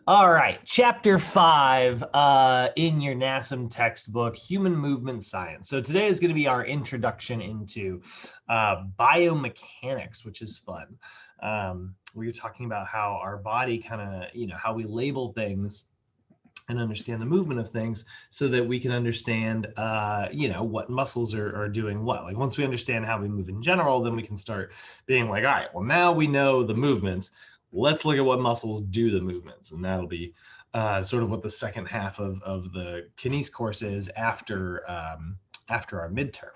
All right, chapter 5 in your NASM textbook, Human Movement Science. So today is going to be our introduction into biomechanics, which is fun. We were talking about how our body kind of, how we label things and understand the movement of things so that we can understand, what muscles are doing what. Like once we understand how we move in general, then we can start being like, all right, well, now we know the movements. Let's look at what muscles do the movements. And that'll be sort of what the second half of the kines course is after our midterm.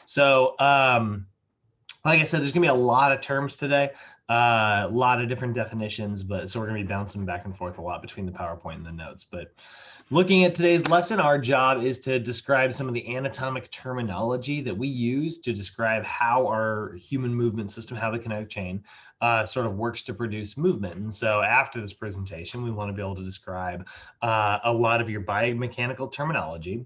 So, like I said, there's gonna be a lot of terms today, a lot of different definitions, but so we're gonna be bouncing back and forth a lot between the PowerPoint and the notes. But looking at today's lesson, our job is to describe some of the anatomic terminology that we use to describe how our human movement system, how the kinetic chain sort of works to produce movement. And so after this presentation, we want to be able to describe a lot of your biomechanical terminology.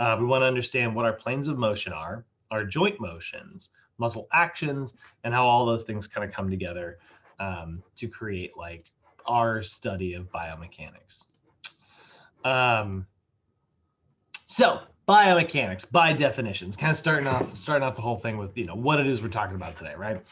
We want to understand what our planes of motion are, our joint motions, muscle actions, and how all those things kind of come together to create like our study of biomechanics. So biomechanics, by definitions, kind of starting off the whole thing with what it is we're talking about today, right?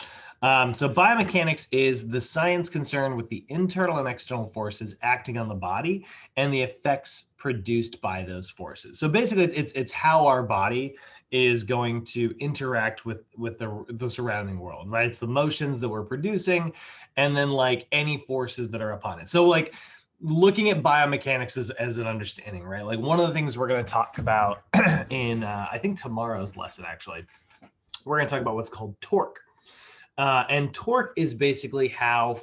So biomechanics is the science concerned with the internal and external forces acting on the body and the effects produced by those forces. So basically, it's how our body is going to interact with the surrounding world, right? It's the motions that we're producing, and then like any forces that are upon it. So like looking at biomechanics as an understanding, right? Like one of the things we're going to talk about in I think tomorrow's lesson, actually, we're going to talk about what's called torque. And torque is basically how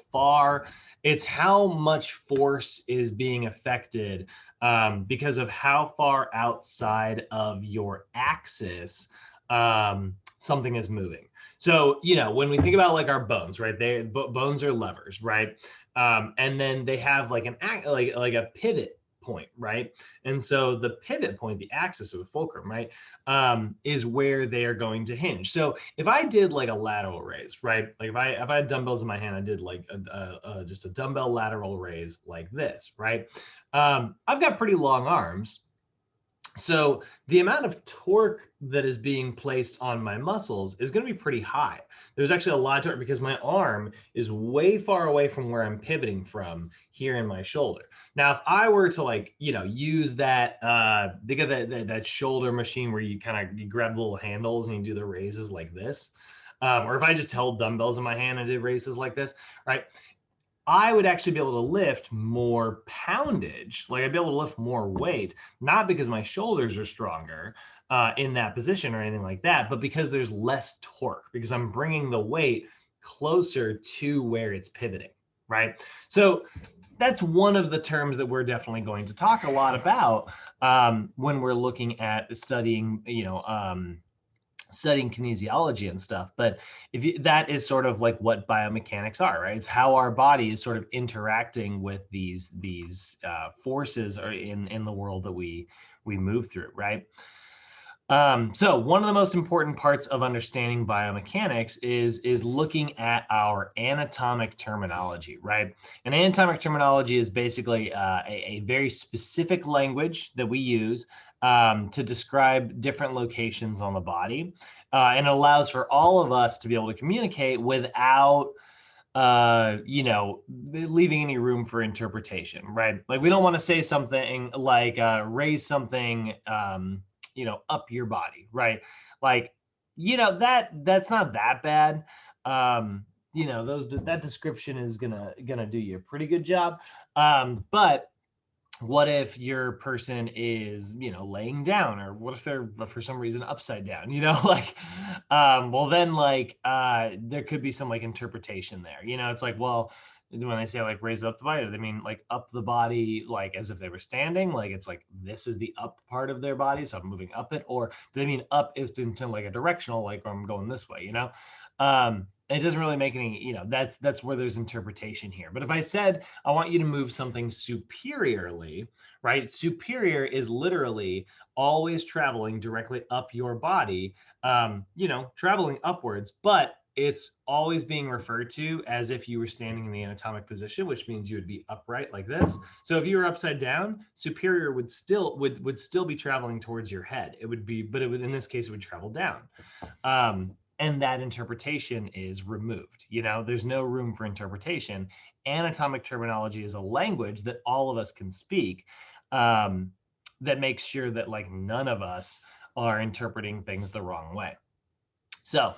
much force is being affected because of how far outside of your axis something is moving. So, when we think about like our bones, right? Bones are levers, right? And then they have like like a pivot point, right? And so the pivot point, the axis of the fulcrum, right, is where they are going to hinge. So if I did like a lateral raise, right, like if I had dumbbells in my hand, I did like just a dumbbell lateral raise like this, right? I've got pretty long arms. So the amount of torque that is being placed on my muscles is going to be pretty high. There's actually a lot of torque because my arm is way far away from where I'm pivoting from here in my shoulder. Now, if I were to like, use that, think of that shoulder machine where you grab little handles and you do the raises like this. Or if I just held dumbbells in my hand and did raises like this, right? I would actually be able to lift more poundage, like I'd be able to lift more weight, not because my shoulders are stronger in that position or anything like that, but because there's less torque, because I'm bringing the weight closer to where it's pivoting, right? So that's one of the terms that we're definitely going to talk a lot about when we're looking at studying, studying kinesiology and stuff. But that is sort of like what biomechanics are, right? It's how our body is sort of interacting with these forces in the world that we move through, right? So one of the most important parts of understanding biomechanics is looking at our anatomic terminology, right? And anatomic terminology is basically a very specific language that we use to describe different locations on the body. And it allows for all of us to be able to communicate without leaving any room for interpretation, right? Like we don't want to say something like raise something up your body, right? Like, that's not that bad. That description is gonna do you a pretty good job. But what if your person is laying down, or what if they're for some reason upside down, like well then like there could be some like interpretation there. It's like, well, when they say like raise up the body, they mean like up the body like as if they were standing, like it's like this is the up part of their body, so I'm moving up it, or do they mean up is into like a directional, like I'm going this way, it doesn't really make any, that's where there's interpretation here. But if I said I want you to move something superiorly, right? Superior is literally always traveling directly up your body, traveling upwards, but it's always being referred to as if you were standing in the anatomic position, which means you would be upright like this. So if you were upside down, superior would still be traveling towards your head. It would be, but it would, in this case, it would travel down. And that interpretation is removed. You know, there's no room for interpretation. Anatomic terminology is a language that all of us can speak, that makes sure that like none of us are interpreting things the wrong way. So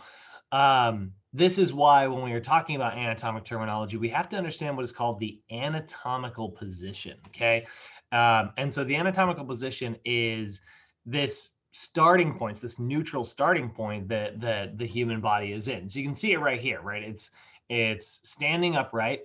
this is why when we are talking about anatomic terminology, we have to understand what is called the anatomical position, okay? And so the anatomical position is this starting point, this neutral starting point that the human body is in. So you can see it right here, right? It's standing upright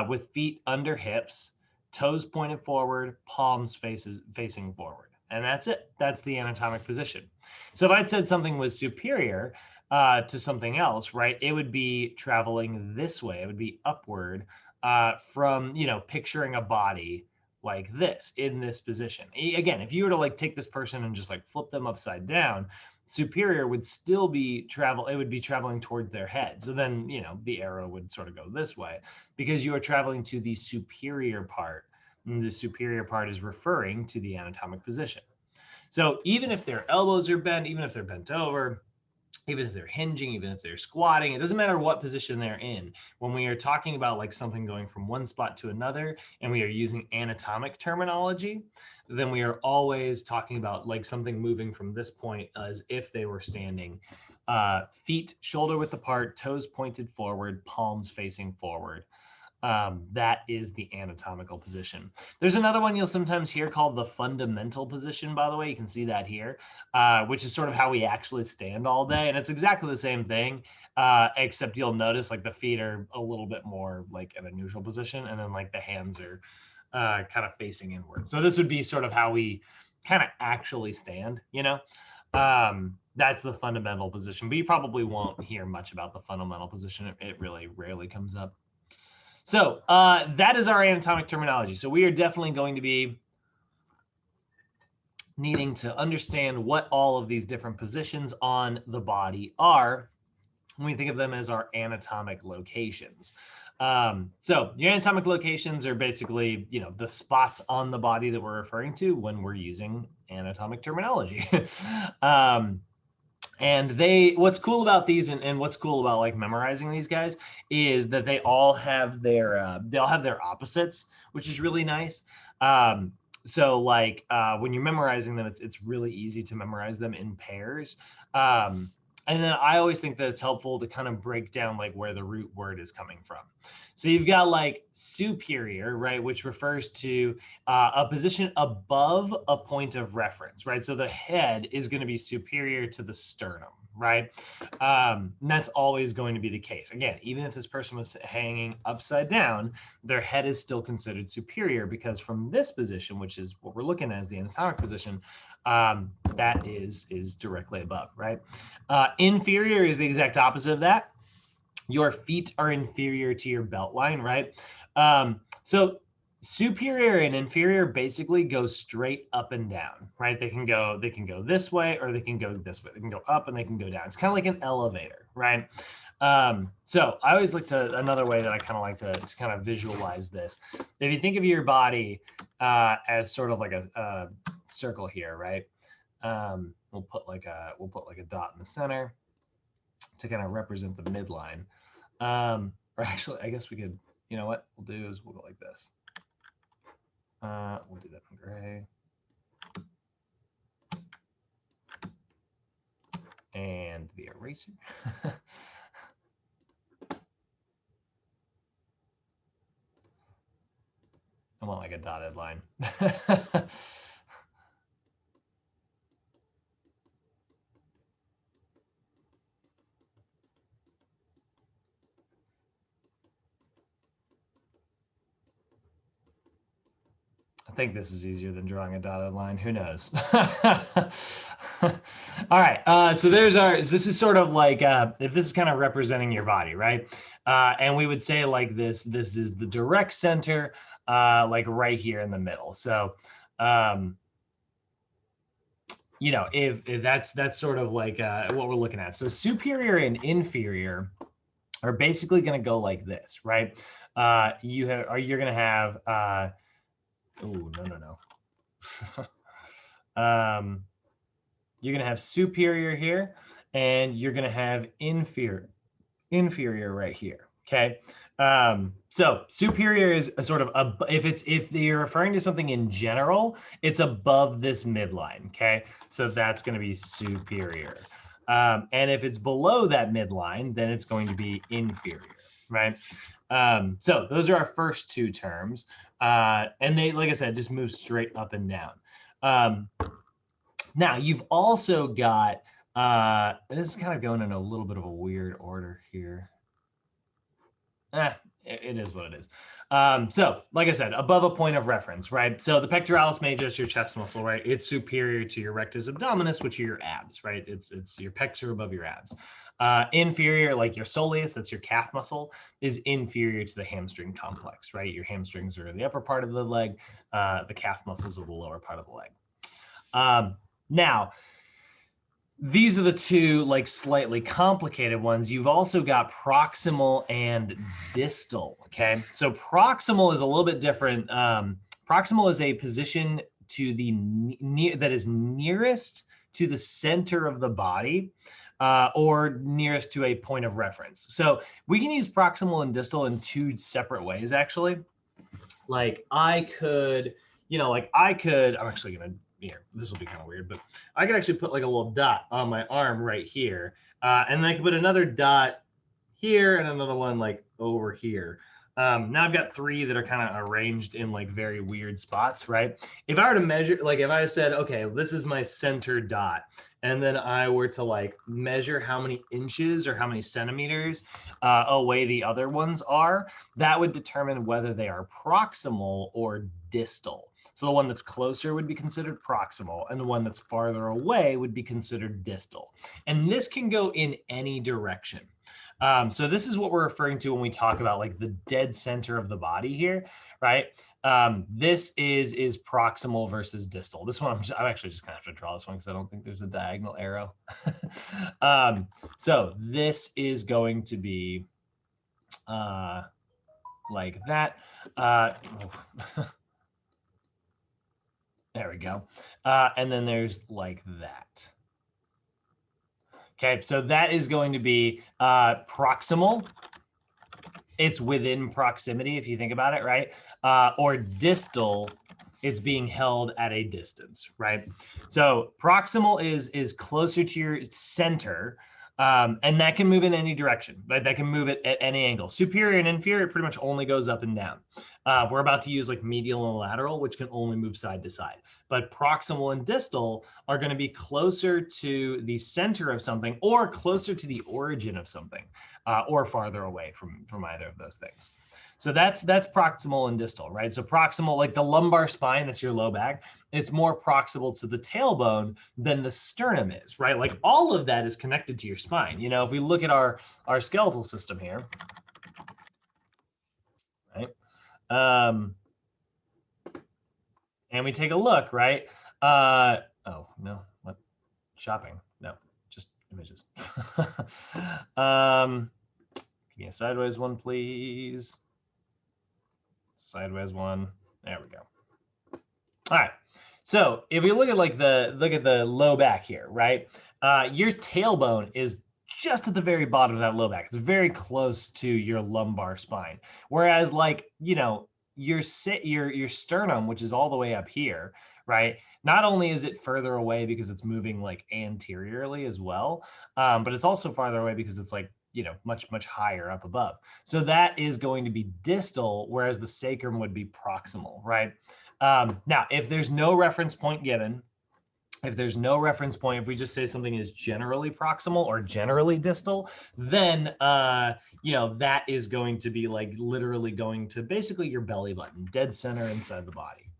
with feet under hips, toes pointed forward, palms facing forward. And that's it. That's the anatomic position. So if I'd said something was superior to something else, right, it would be traveling this way. It would be upward from, you know, picturing a body like this in this position. Again, if you were to like take this person and just like flip them upside down, superior would still be it would be traveling towards their head. So then, you know, the arrow would sort of go this way because you are traveling to the superior part. And the superior part is referring to the anatomic position. So even if their elbows are bent, even if they're bent over, even if they're hinging, even if they're squatting, it doesn't matter what position they're in. When we are talking about like something going from one spot to another and we are using anatomic terminology, then we are always talking about like something moving from this point as if they were standing, feet shoulder width apart, toes pointed forward, palms facing forward. That is the anatomical position. There's another one you'll sometimes hear called the fundamental position, by the way. You can see that here, which is sort of how we actually stand all day. And it's exactly the same thing, except you'll notice like the feet are a little bit more like in a neutral position, and then like the hands are kind of facing inward. So this would be sort of how we kind of actually stand, you know? That's the fundamental position, but you probably won't hear much about the fundamental position. It really rarely comes up. So that is our anatomic terminology. So we are definitely going to be needing to understand what all of these different positions on the body are when we think of them as our anatomic locations. So your anatomic locations are basically, you know, the spots on the body that we're referring to when we're using anatomic terminology. And what's cool about these and what's cool about like memorizing these guys is that they all have their opposites, which is really nice. So like when you're memorizing them, it's really easy to memorize them in pairs. And then I always think that it's helpful to kind of break down like where the root word is coming from. So you've got like superior, right, which refers to a position above a point of reference, right? So the head is going to be superior to the sternum, right? And that's always going to be the case. Again, even if this person was hanging upside down, their head is still considered superior because from this position, which is what we're looking at as the anatomic position, that is directly above, right? Inferior is the exact opposite of that. Your feet are inferior to your belt line, right? So superior and inferior basically go straight up and down, right? They can go this way or they can go this way. They can go up and they can go down. It's kind of like an elevator, right? So I always look to another way that I kind of like to kind of visualize this. If you think of your body as sort of like a circle here, right? We'll put like a dot in the center to kind of represent the midline. Or actually, I guess we could, you know what we'll do is we'll go like this. We'll do that in gray. And the eraser. I want like a dotted line. I think this is easier than drawing a dotted line. Who knows? All right. So this is sort of like, if this is kind of representing your body, right? And we would say like this is the direct center, like right here in the middle. So if that's sort of like what we're looking at. So superior and inferior are basically going to go like this, right? You're going to have, oh, no. You're going to have superior here, and you're going to have inferior right here. Okay. So superior is a sort of if you're referring to something in general, it's above this midline. Okay. So that's going to be superior. And if it's below that midline, then it's going to be inferior, right? So those are our first two terms. And they, like I said, just move straight up and down. Now you've also got, this is kind of going in a little bit of a weird order here. It is what it is. So like I said, above a point of reference, right? So the pectoralis major, your chest muscle, right? It's superior to your rectus abdominis, which are your abs, right? It's your pecs are above your abs. Inferior, like your soleus, that's your calf muscle, is inferior to the hamstring complex, right? Your hamstrings are in the upper part of the leg, the calf muscles are the lower part of the leg. Now, these are the two like slightly complicated ones. You've also got proximal and distal. Okay, so proximal is a little bit different. Proximal is a position to the that is nearest to the center of the body, or nearest to a point of reference. So we can use proximal and distal in two separate ways, actually. Like I could, I'm actually gonna, here, this will be kind of weird, but I could actually put like a little dot on my arm right here. And then I can put another dot here and another one like over here. Now I've got three that are kind of arranged in like very weird spots, right? If I were to measure, like if I said, okay, this is my center dot, and then I were to like measure how many inches or how many centimeters away the other ones are, that would determine whether they are proximal or distal. So the one that's closer would be considered proximal, and the one that's farther away would be considered distal. And this can go in any direction. So this is what we're referring to when we talk about like the dead center of the body here, right? This is proximal versus distal. This one, I'm actually just gonna have to draw this one because I don't think there's a diagonal arrow. So this is going to be like that. There we go. And then there's like that. Okay, so that is going to be proximal. It's within proximity, if you think about it, right? Or distal, it's being held at a distance, right? So proximal is closer to your center, and that can move in any direction, right? That can move it at any angle. Superior and inferior pretty much only goes up and down. We're about to use like medial and lateral, which can only move side to side. But proximal and distal are going to be closer to the center of something or closer to the origin of something, or farther away from either of those things. So that's proximal and distal, right? So proximal, like the lumbar spine, that's your low back, it's more proximal to the tailbone than the sternum is, right? Like all of that is connected to your spine. If we look at our skeletal system here, right? And we take a look, right? Oh, no, what? Shopping, no, just images. Give me a sideways one, please. Sideways one, there we go. All right, so if we look at like the low back here, right? Your tailbone is just at the very bottom of that low back. It's very close to your lumbar spine. Whereas like, your sternum, which is all the way up here, right? Not only is it further away because it's moving like anteriorly as well, but it's also farther away because it's like, much higher up above. So that is going to be distal, whereas the sacrum would be proximal, right? Now, if there's no reference point given, if we just say something is generally proximal or generally distal, then that is going to be like literally going to basically your belly button, dead center inside the body.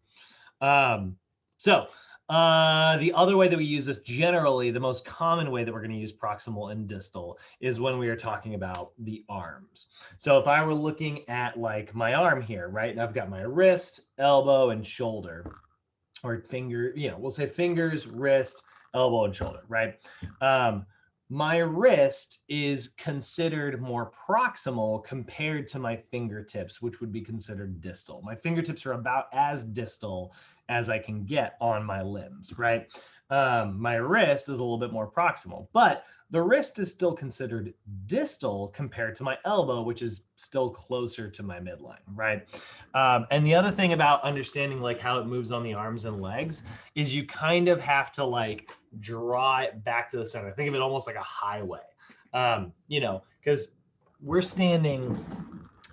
The other way that we use this generally, the most common way that we're going to use proximal and distal is when we are talking about the arms. So if I were looking at like my arm here, right, and I've got my wrist, elbow, and shoulder, or finger, we'll say fingers, wrist, elbow and shoulder, right? My wrist is considered more proximal compared to my fingertips, which would be considered distal. My fingertips are about as distal as I can get on my limbs, right? My wrist is a little bit more proximal, but the wrist is still considered distal compared to my elbow, which is still closer to my midline, right? And the other thing about understanding like how it moves on the arms and legs is you kind of have to like draw it back to the center. Think of it almost like a highway, you know, because we're standing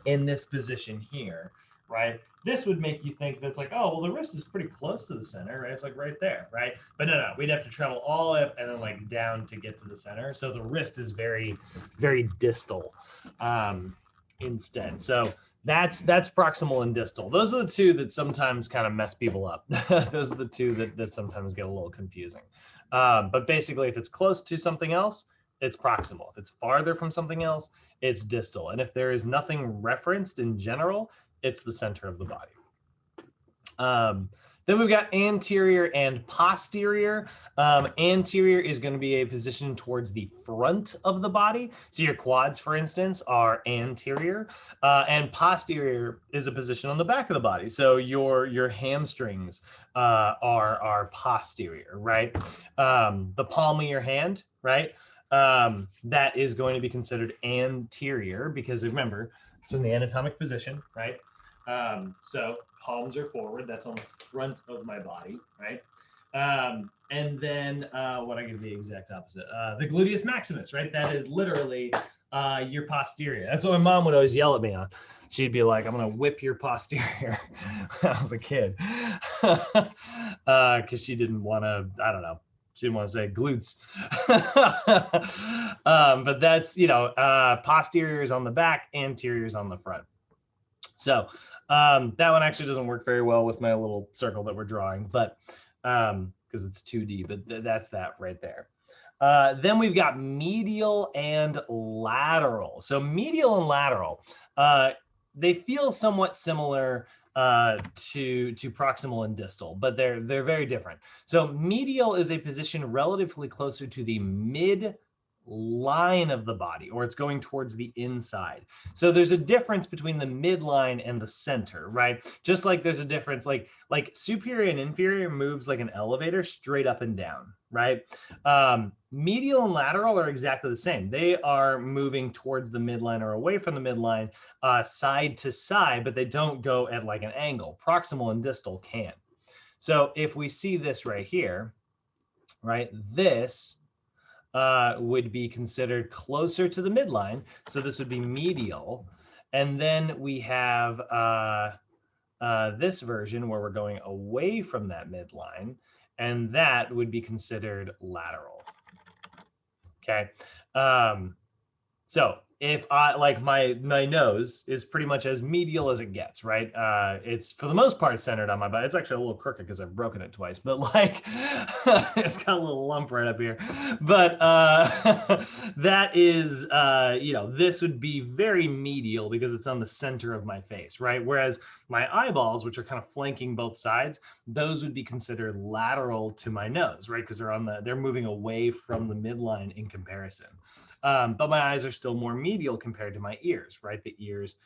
in this position here, right? This would make you think that's like, oh, well, the wrist is pretty close to the center, right? It's like right there, right? But no, we'd have to travel all the way up and then like down to get to the center. So the wrist is very, very distal instead. So that's proximal and distal. Those are the two that sometimes kind of mess people up. Those are the two that sometimes get a little confusing. But basically, if it's close to something else, it's proximal. If it's farther from something else, it's distal. And if there is nothing referenced in general, it's the center of the body. Then we've got anterior and posterior. Anterior is going to be a position towards the front of the body. So your quads, for instance, are anterior, and posterior is a position on the back of the body. So your hamstrings are posterior, right? The palm of your hand, right? That is going to be considered anterior because remember, it's in the anatomic position, right? So palms are forward. That's on the front of my body, right? And then what I give the exact opposite, the gluteus maximus, right? That is literally your posterior. That's what my mom would always yell at me on. She'd be like, "I'm gonna whip your posterior." When I was a kid, because she didn't want to. I don't know. She didn't want to say glutes. But that's, you know, posterior is on the back, anterior is on the front. So that one actually doesn't work very well with my little circle that we're drawing, but because it's 2D, but that's that right there. Then we've got medial and lateral. So medial and lateral, they feel somewhat similar to proximal and distal, but they're very different. So medial is a position relatively closer to the mid line of the body, or it's going towards the inside. So there's a difference between the midline and the center, right? Just like there's a difference, like superior and inferior moves like an elevator straight up and down, right? Medial and lateral are exactly the same. They are moving towards the midline or away from the midline, side to side, but they don't go at like an angle. Proximal and distal can. So if we see this right here, right, this would be considered closer to the midline. So this would be medial. And then we have this version where we're going away from that midline, and that would be considered lateral. Okay. So if I like my nose is pretty much as medial as it gets, right? It's for the most part centered on my body. It's actually a little crooked because I've broken it twice, but like it's got a little lump right up here. But that is, you know, this would be very medial because it's on the center of my face, right? Whereas my eyeballs, which are kind of flanking both sides, those would be considered lateral to my nose, right? Because they're moving away from the midline in comparison. But my eyes are still more medial compared to my ears, right? The ears,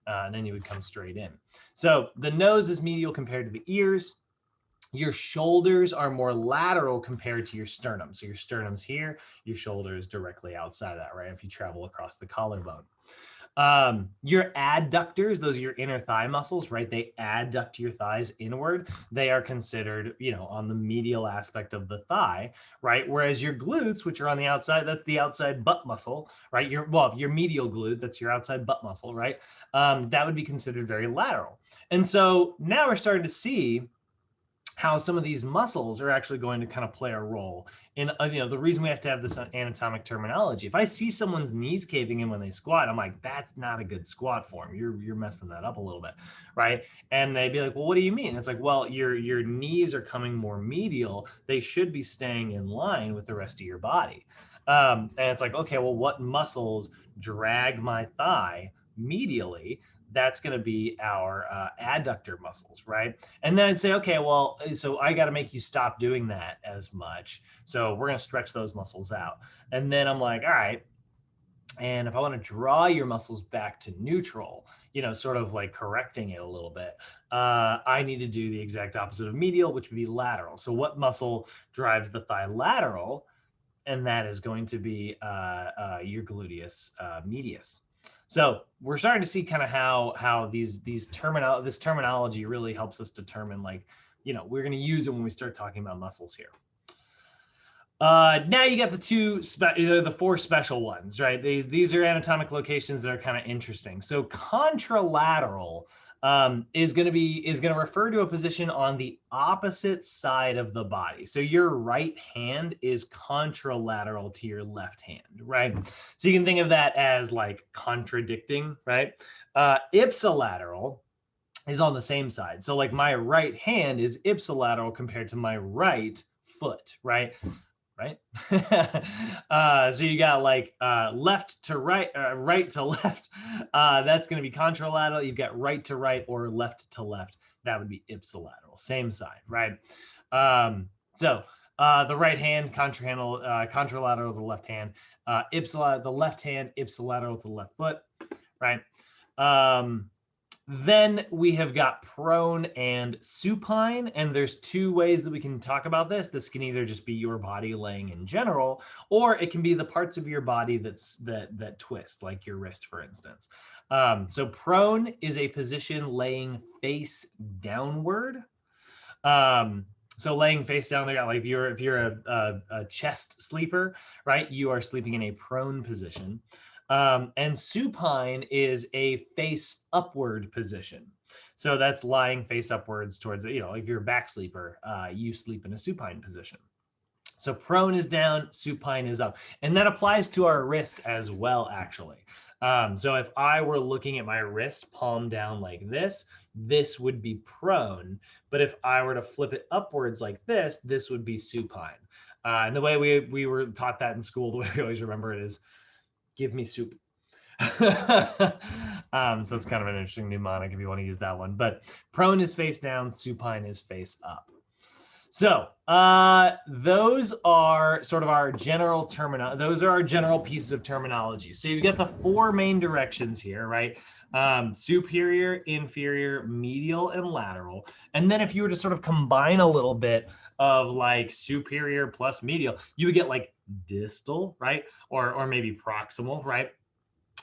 and then you would come straight in. So the nose is medial compared to the ears. Your shoulders are more lateral compared to your sternum. So your sternum's here, your shoulder is directly outside of that, right? If you travel across the collarbone. Your adductors, those are your inner thigh muscles, right? They adduct your thighs inward. They are considered, you know, on the medial aspect of the thigh, right? Whereas your glutes, which are on the outside, that's the outside butt muscle, right? Your medial glute, that's your outside butt muscle, right? That would be considered very lateral. And so now we're starting to see how some of these muscles are actually going to kind of play a role in, you know, the reason we have to have this anatomic terminology. If I see someone's knees caving in when they squat, I'm like, that's not a good squat form. You're messing that up a little bit, right? And they'd be like, well, what do you mean? It's like, well, your knees are coming more medial. They should be staying in line with the rest of your body. And it's like, okay, well, what muscles drag my thigh medially? that's going to be our adductor muscles, right? And then I'd say, okay, well, so I got to make you stop doing that as much. So we're going to stretch those muscles out. And then I'm like, all right. And if I want to draw your muscles back to neutral, sort of like correcting it a little bit, I need to do the exact opposite of medial, which would be lateral. So what muscle drives the thigh lateral? And that is going to be your gluteus medius. So we're starting to see kind of how this terminology really helps us determine, like, we're going to use it when we start talking about muscles here. Now you got the four special ones, right? These are anatomic locations that are kind of interesting. So contralateral is going to refer to a position on the opposite side of the body. So your right hand is contralateral to your left hand, right? So you can think of that as like contradicting, right? Ipsilateral is on the same side. So like my right hand is ipsilateral compared to my right foot, right? Right? So you got like left to right, right to left. That's going to be contralateral. You've got right to right or left to left. That would be ipsilateral, same side, right? So the right hand, contralateral to the left hand, the left hand, ipsilateral to the left foot, right? Then we have got prone and supine, and there's two ways that we can talk about this. This can either just be your body laying in general, or it can be the parts of your body that twist, like your wrist, for instance. So prone is a position laying face downward. So laying face down, like if you're a chest sleeper, right, you are sleeping in a prone position. And supine is a face upward position. So that's lying face upwards towards, if you're a back sleeper, you sleep in a supine position. So prone is down, supine is up. And that applies to our wrist as well, actually. So if I were looking at my wrist palm down like this would be prone. But if I were to flip it upwards like this would be supine. And the way we were taught that in school, the way we always remember it is, give me soup. So it's kind of an interesting mnemonic if you want to use that one. But prone is face down, supine is face up. So those are sort of our general those are our general pieces of terminology. So you've got the four main directions here, right? Superior, inferior, medial, and lateral. And then if you were to sort of combine a little bit of like superior plus medial, you would get like distal, right? Or maybe proximal, right?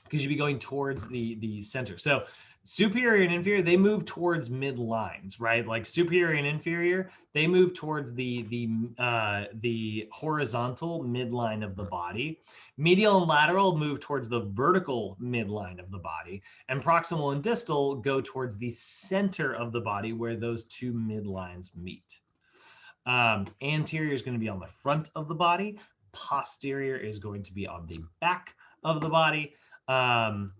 Because you'd be going towards the center. So superior and inferior, they move towards midlines, right? Like superior and inferior, they move towards the horizontal midline of the body. Medial and lateral move towards the vertical midline of the body. And proximal and distal go towards the center of the body where those two midlines meet. Anterior is going to be on the front of the body. Posterior is going to be on the back of the body. Prone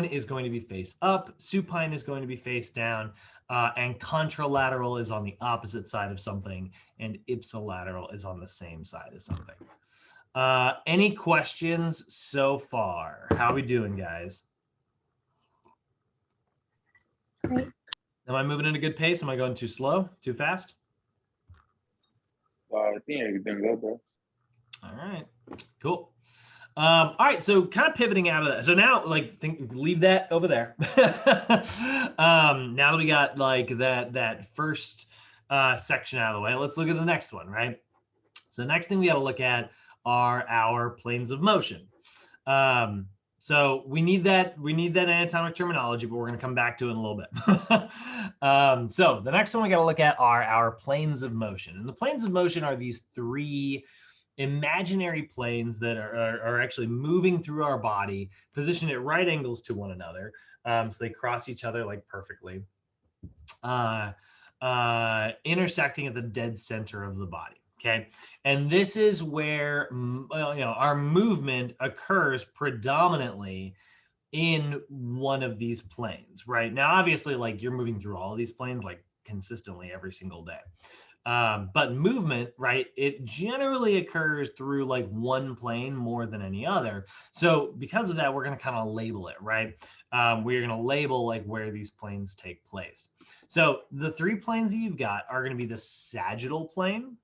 is going to be face up, supine is going to be face down, and contralateral is on the opposite side of something, and ipsilateral is on the same side as something. Any questions so far? How are we doing, guys? Great. Am I moving at a good pace? Am I going too slow, too fast? I think everything's good, bro. All right, cool. All right, so kind of pivoting out of that. So now, like, leave that over there. Now that we got like that first section out of the way, let's look at the next one, right? So the next thing we got to look at are our planes of motion. So we need that anatomic terminology, but we're going to come back to it in a little bit. So the next one we got to look at are our planes of motion, and the planes of motion are these three imaginary planes that are actually moving through our body, positioned at right angles to one another. So they cross each other like perfectly, intersecting at the dead center of the body. Okay. And this is where, our movement occurs predominantly in one of these planes, right? Now, obviously, like you're moving through all of these planes, like consistently every single day. But movement, right, it generally occurs through like one plane more than any other. So because of that, we're going to kind of label it, right? We're going to label like where these planes take place. So the 3 planes that you've got are going to be the sagittal plane,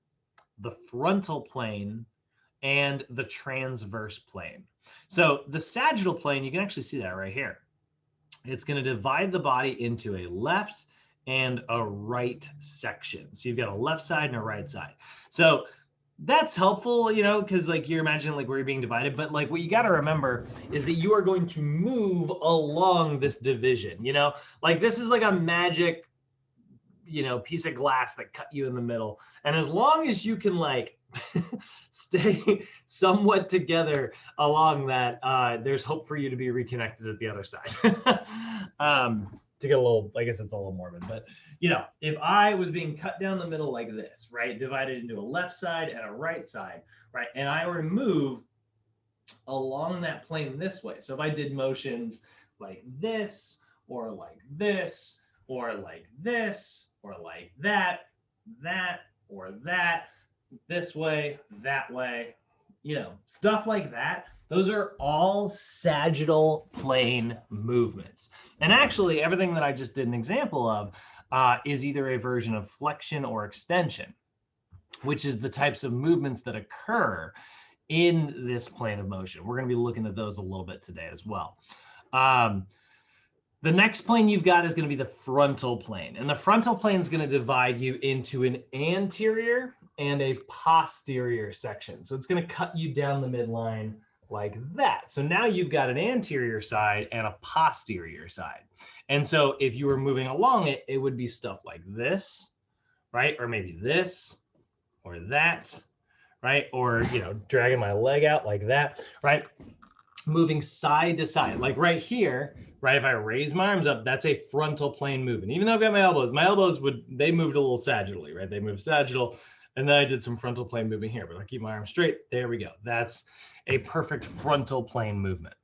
the frontal plane, and the transverse plane. So the sagittal plane, you can actually see that right here. It's going to divide the body into a left and a right section. So you've got a left side and a right side. So that's helpful, you know, because like you're imagining like where you're being divided, but like what you got to remember is that you are going to move along this division, you know, like this is like a magic, you know, piece of glass that cut you in the middle. And as long as you can like stay somewhat together along that, there's hope for you to be reconnected at the other side. To get a little, I guess it's a little morbid, but you know, if I was being cut down the middle like this, right, divided into a left side and a right side, right, and I were to move along that plane this way. So if I did motions like this, or like this, or like this, or like that, or that, this way, that way, you know, stuff like that. Those are all sagittal plane movements. And actually, everything that I just did an example of is either a version of flexion or extension, which is the types of movements that occur in this plane of motion. We're going to be looking at those a little bit today as well. The next plane you've got is going to be the frontal plane. And the frontal plane is going to divide you into an anterior and a posterior section. So it's going to cut you down the midline like that. So now you've got an anterior side and a posterior side. And so if you were moving along it, it would be stuff like this, right? Or maybe this or that, right? Or, you know, dragging my leg out like that, right? Moving side to side, like right here, right? If I raise my arms up, that's a frontal plane movement. Even though I've got my elbows they moved a little sagittally, right? They moved sagittal. And then I did some frontal plane movement here, but I keep my arms straight. There we go. That's a perfect frontal plane movement.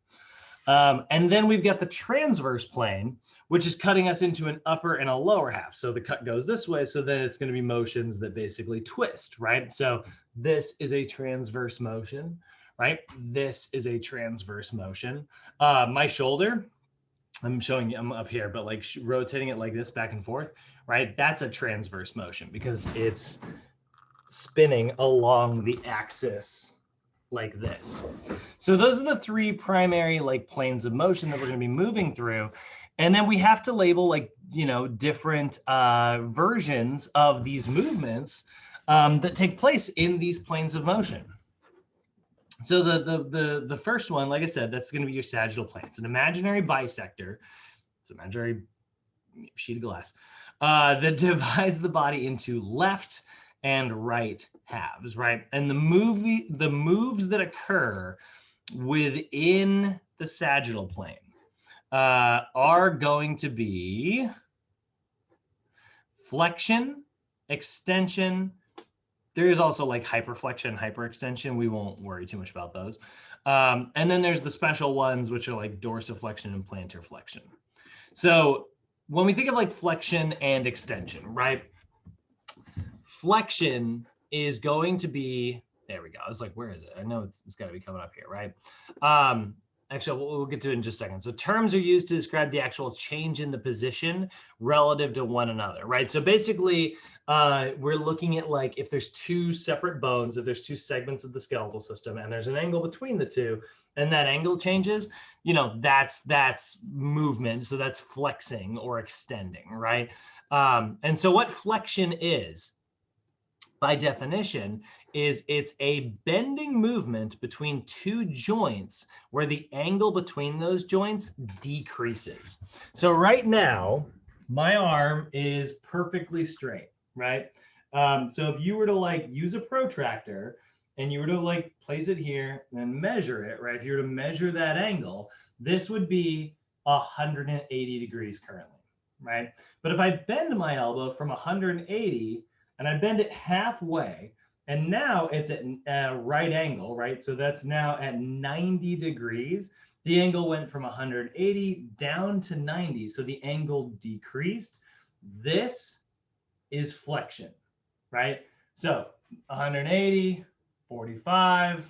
And then we've got the transverse plane, which is cutting us into an upper and a lower half. So the cut goes this way. So then it's going to be motions that basically twist, right? So this is a transverse motion, right? This is a transverse motion. My shoulder, I'm showing you, I'm up here, but like rotating it like this back and forth, right? That's a transverse motion because it's spinning along the axis like this. So those are the 3 primary like planes of motion that we're going to be moving through. And then we have to label like, you know, different versions of these movements that take place in these planes of motion. So the first one, like I said, that's going to be your sagittal plane. It's an imaginary bisector. It's an imaginary sheet of glass that divides the body into left and right halves, right? And the moves that occur within the sagittal plane are going to be flexion, extension. There is also like hyperflexion, hyperextension. We won't worry too much about those. And then there's the special ones, which are like dorsiflexion and plantar flexion. So when we think of like flexion and extension, right? Flexion is going to be, there we go. I was like, where is it? I know it's got to be coming up here, right? Actually, we'll get to it in just a second. So terms are used to describe the actual change in the position relative to one another, right? So basically, we're looking at like if there's 2 separate bones, if there's 2 segments of the skeletal system, and there's an angle between the 2, and that angle changes, you know, that's movement. So that's flexing or extending, right? And so what flexion is, by definition, is it's a bending movement between 2 joints where the angle between those joints decreases. So right now, my arm is perfectly straight, right? So if you were to like use a protractor and you were to like place it here and then measure it, right? If you were to measure that angle, this would be 180 degrees currently, right? But if I bend my elbow from 180 and I bend it halfway, and now it's at a right angle, right? So that's now at 90 degrees. The angle went from 180 down to 90, so the angle decreased. This is flexion, right? So 180, 45,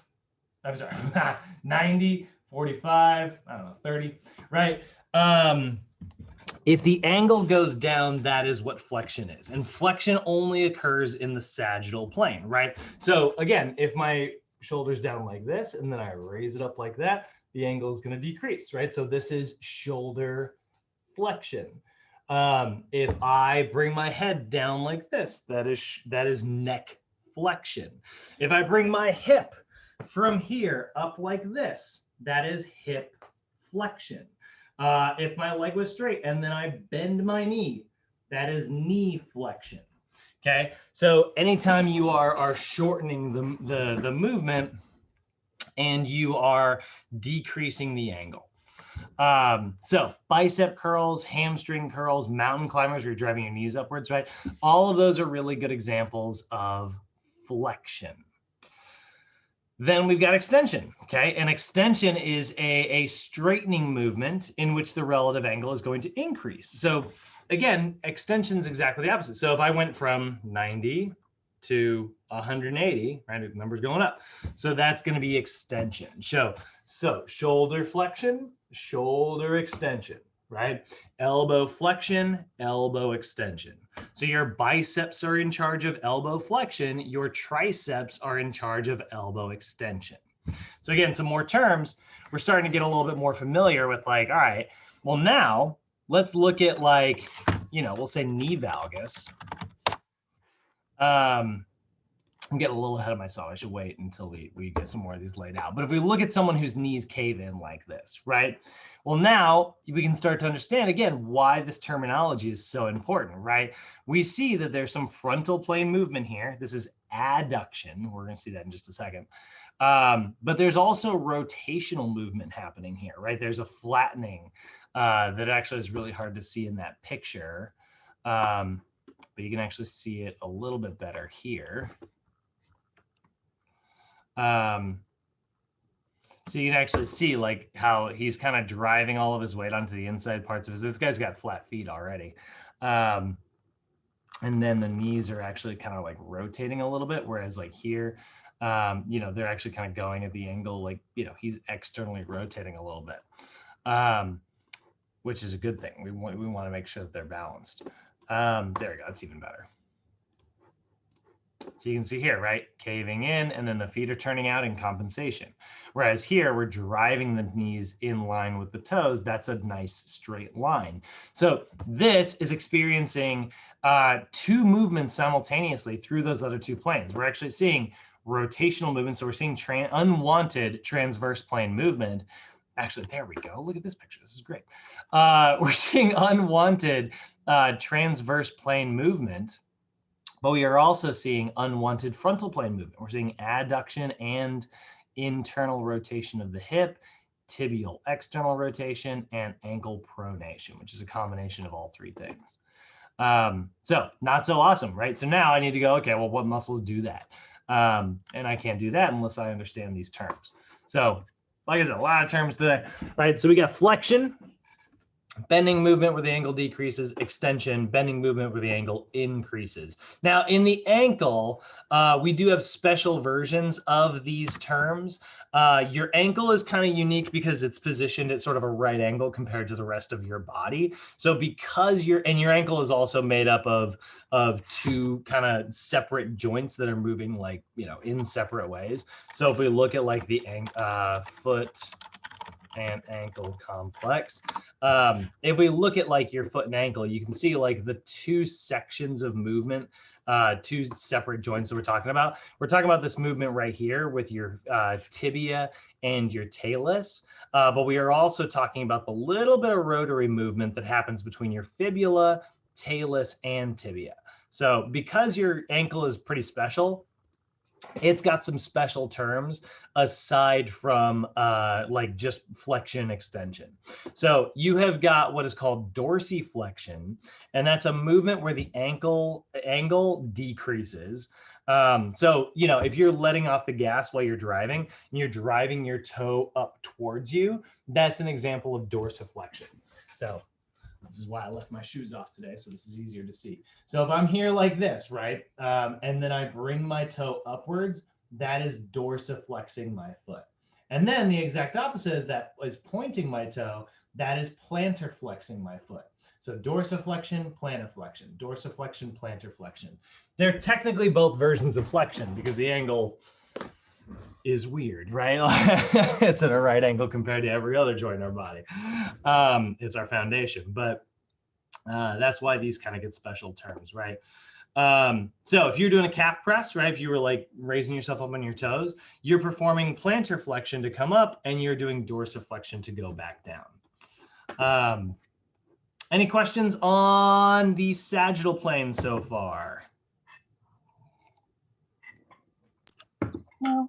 I'm sorry, 90, 45, I don't know, 30, right? If the angle goes down, that is what flexion is. And flexion only occurs in the sagittal plane, right? So again, if my shoulder's down like this, and then I raise it up like that, the angle is going to decrease, right? So this is shoulder flexion. If I bring my head down like this, that is neck flexion. If I bring my hip from here up like this, that is hip flexion. If my leg was straight and then I bend my knee, that is knee flexion. Okay, so anytime you are shortening the movement and you are decreasing the angle. So bicep curls, hamstring curls, mountain climbers, where you're driving your knees upwards, right? All of those are really good examples of flexion. Then we've got extension, okay? And extension is a straightening movement in which the relative angle is going to increase. So again, extension is exactly the opposite. So if I went from 90 to 180, right, the number's going up. So that's going to be extension. So shoulder flexion, shoulder extension, right? Elbow flexion, elbow extension. So your biceps are in charge of elbow flexion, your triceps are in charge of elbow extension. So again, some more terms, we're starting to get a little bit more familiar with like, all right, well now let's look at like, you know, we'll say knee valgus. I'm getting a little ahead of myself. I should wait until we get some more of these laid out. But if we look at someone whose knees cave in like this, right? Well, now we can start to understand again why this terminology is so important, right? We see that there's some frontal plane movement here. This is adduction. We're going to see that in just a second. But there's also rotational movement happening here, right? There's a flattening that actually is really hard to see in that picture. But you can actually see it a little bit better here. So you can actually see like how he's kind of driving all of his weight onto the inside parts of his, this guy's got flat feet already. And then the knees are actually kind of like rotating a little bit. Whereas like here, you know, they're actually kind of going at the angle, like, you know, he's externally rotating a little bit, which is a good thing. We want to make sure that they're balanced. There we go, that's even better. So you can see here, right? Caving in, and then the feet are turning out in compensation. Whereas here, we're driving the knees in line with the toes. That's a nice straight line. So this is experiencing two movements simultaneously through those other two planes. We're actually seeing rotational movement. So we're seeing unwanted transverse plane movement. Actually, there we go. Look at this picture. This is great. We're seeing unwanted transverse plane movement. But we are also seeing unwanted frontal plane movement. We're seeing adduction and internal rotation of the hip, tibial external rotation, and ankle pronation, which is a combination of all three things. So not so awesome, right? So now I need to go, okay, well, what muscles do that? And I can't do that unless I understand these terms. So like I said, a lot of terms today, right? So we got flexion, bending movement where the angle decreases, extension, bending movement where the angle increases. Now in the ankle, we do have special versions of these terms. Your ankle is kind of unique because it's positioned at sort of a right angle compared to the rest of your body. So because your ankle is also made up of two kind of separate joints that are moving like, you know, in separate ways. So if we look at like the foot and ankle complex. If we look at like your foot and ankle, you can see like the two sections of movement, two separate joints that we're talking about. We're talking about this movement right here with your tibia and your talus, but we are also talking about the little bit of rotary movement that happens between your fibula, talus, and tibia. So because your ankle is pretty special, it's got some special terms aside from like just flexion extension. So you have got what is called dorsiflexion, and that's a movement where the ankle angle decreases. So, you know, if you're letting off the gas while you're driving and you're driving your toe up towards you, that's an example of dorsiflexion. So This is why I left my shoes off today, so this is easier to see. So if I'm here like this, right, and then I bring my toe upwards, that is dorsiflexing my foot. And then the exact opposite is that is pointing my toe, that is plantar flexing my foot. So dorsiflexion, plantar flexion, dorsiflexion, plantar flexion. They're technically both versions of flexion because the angle is weird, right? It's at a right angle compared to every other joint in our body. It's our foundation, but that's why these kind of get special terms, right? So if you're doing a calf press, right, if you were like raising yourself up on your toes, you're performing plantar flexion to come up and you're doing dorsiflexion to go back down. Any questions on the sagittal plane so far? No.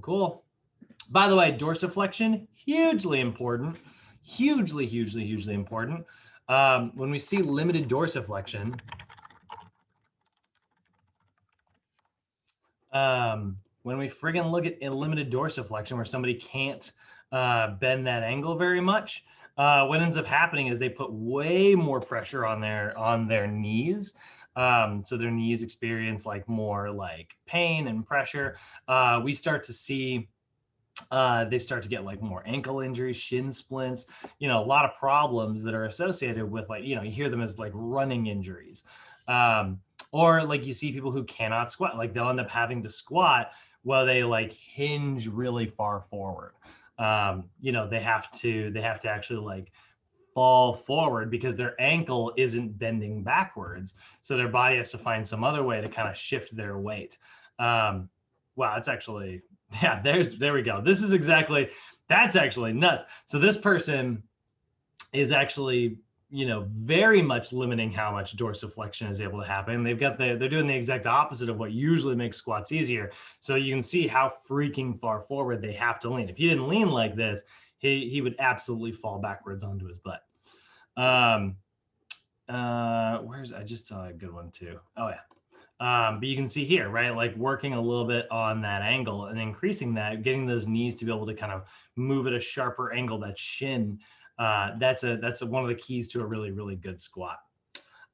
Cool. By the way, dorsiflexion, hugely important, hugely important. When we see limited dorsiflexion, when we friggin' look at limited dorsiflexion where somebody can't bend that angle very much, what ends up happening is they put way more pressure on their knees. So their knees experience like more like pain and pressure. We start to see they start to get like more ankle injuries, shin splints, a lot of problems that are associated with like, you hear them as like running injuries. Or like you see people who cannot squat, like they'll end up having to squat while they like hinge really far forward. They have to actually like fall forward because their ankle isn't bending backwards. So their body has to find some other way to kind of shift their weight. Wow, it's actually, yeah, there we go. That's actually nuts. So this person is actually, very much limiting how much dorsiflexion is able to happen. They're doing the exact opposite of what usually makes squats easier. So you can see how freaking far forward they have to lean. If he didn't lean like this, he would absolutely fall backwards onto his butt. I just saw a good one too. Oh yeah. But you can see here, right? Like working a little bit on that angle and increasing that, getting those knees to be able to kind of move at a sharper angle, that shin, that's one of the keys to a really, really good squat.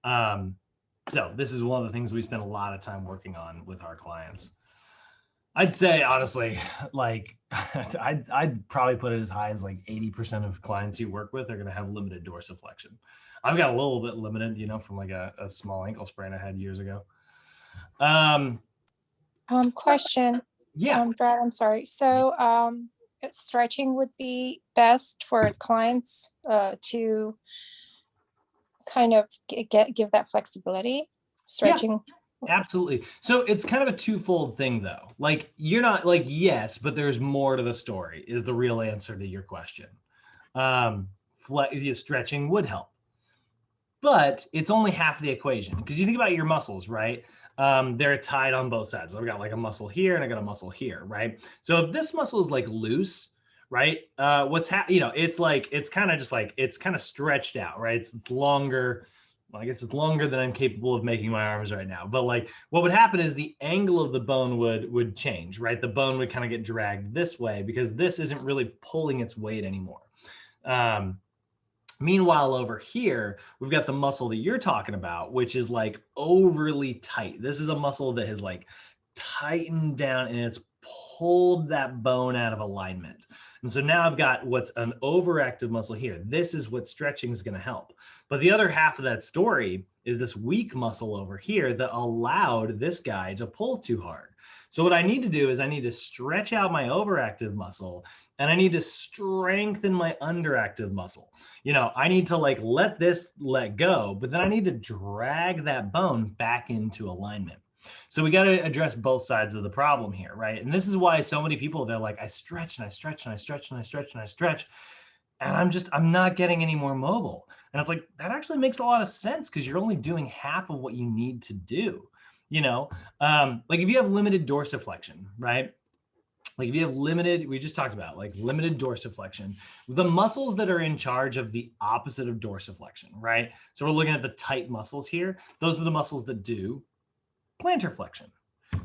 So this is one of the things we spend a lot of time working on with our clients. I'd say honestly, like I'd probably put it as high as like 80% of clients you work with are going to have limited dorsiflexion. I've got a little bit limited, from like a small ankle sprain I had years ago. Question. Yeah. Brad, I'm sorry. So stretching would be best for clients to kind of give that flexibility. Stretching. Yeah. Absolutely. So it's kind of a twofold thing though. Like you're not like, yes, but there's more to the story is the real answer to your question. Stretching would help, but it's only half the equation because you think about your muscles, right? They're tied on both sides. I've got like a muscle here and I got a muscle here, right? So if this muscle is like loose, right? It's kind of stretched out, right? It's longer. Well, I guess it's longer than I'm capable of making my arms right now. But like what would happen is the angle of the bone would change, right? The bone would kind of get dragged this way because this isn't really pulling its weight anymore. Meanwhile, over here, we've got the muscle that you're talking about, which is like overly tight. This is a muscle that has like tightened down and it's pulled that bone out of alignment. And so now I've got what's an overactive muscle here. This is what stretching is going to help. But the other half of that story is this weak muscle over here that allowed this guy to pull too hard. So what I need to do is I need to stretch out my overactive muscle and I need to strengthen my underactive muscle. I need to like let go, but then I need to drag that bone back into alignment. So we got to address both sides of the problem here, right? And this is why so many people, they're like, I stretch and I stretch and I stretch and I stretch and I stretch, and I'm not getting any more mobile. And it's like, that actually makes a lot of sense because you're only doing half of what you need to do. Like if you have limited dorsiflexion, right? Like if you have we just talked about like limited dorsiflexion, the muscles that are in charge of the opposite of dorsiflexion, right? So we're looking at the tight muscles here. Those are the muscles that do plantar flexion.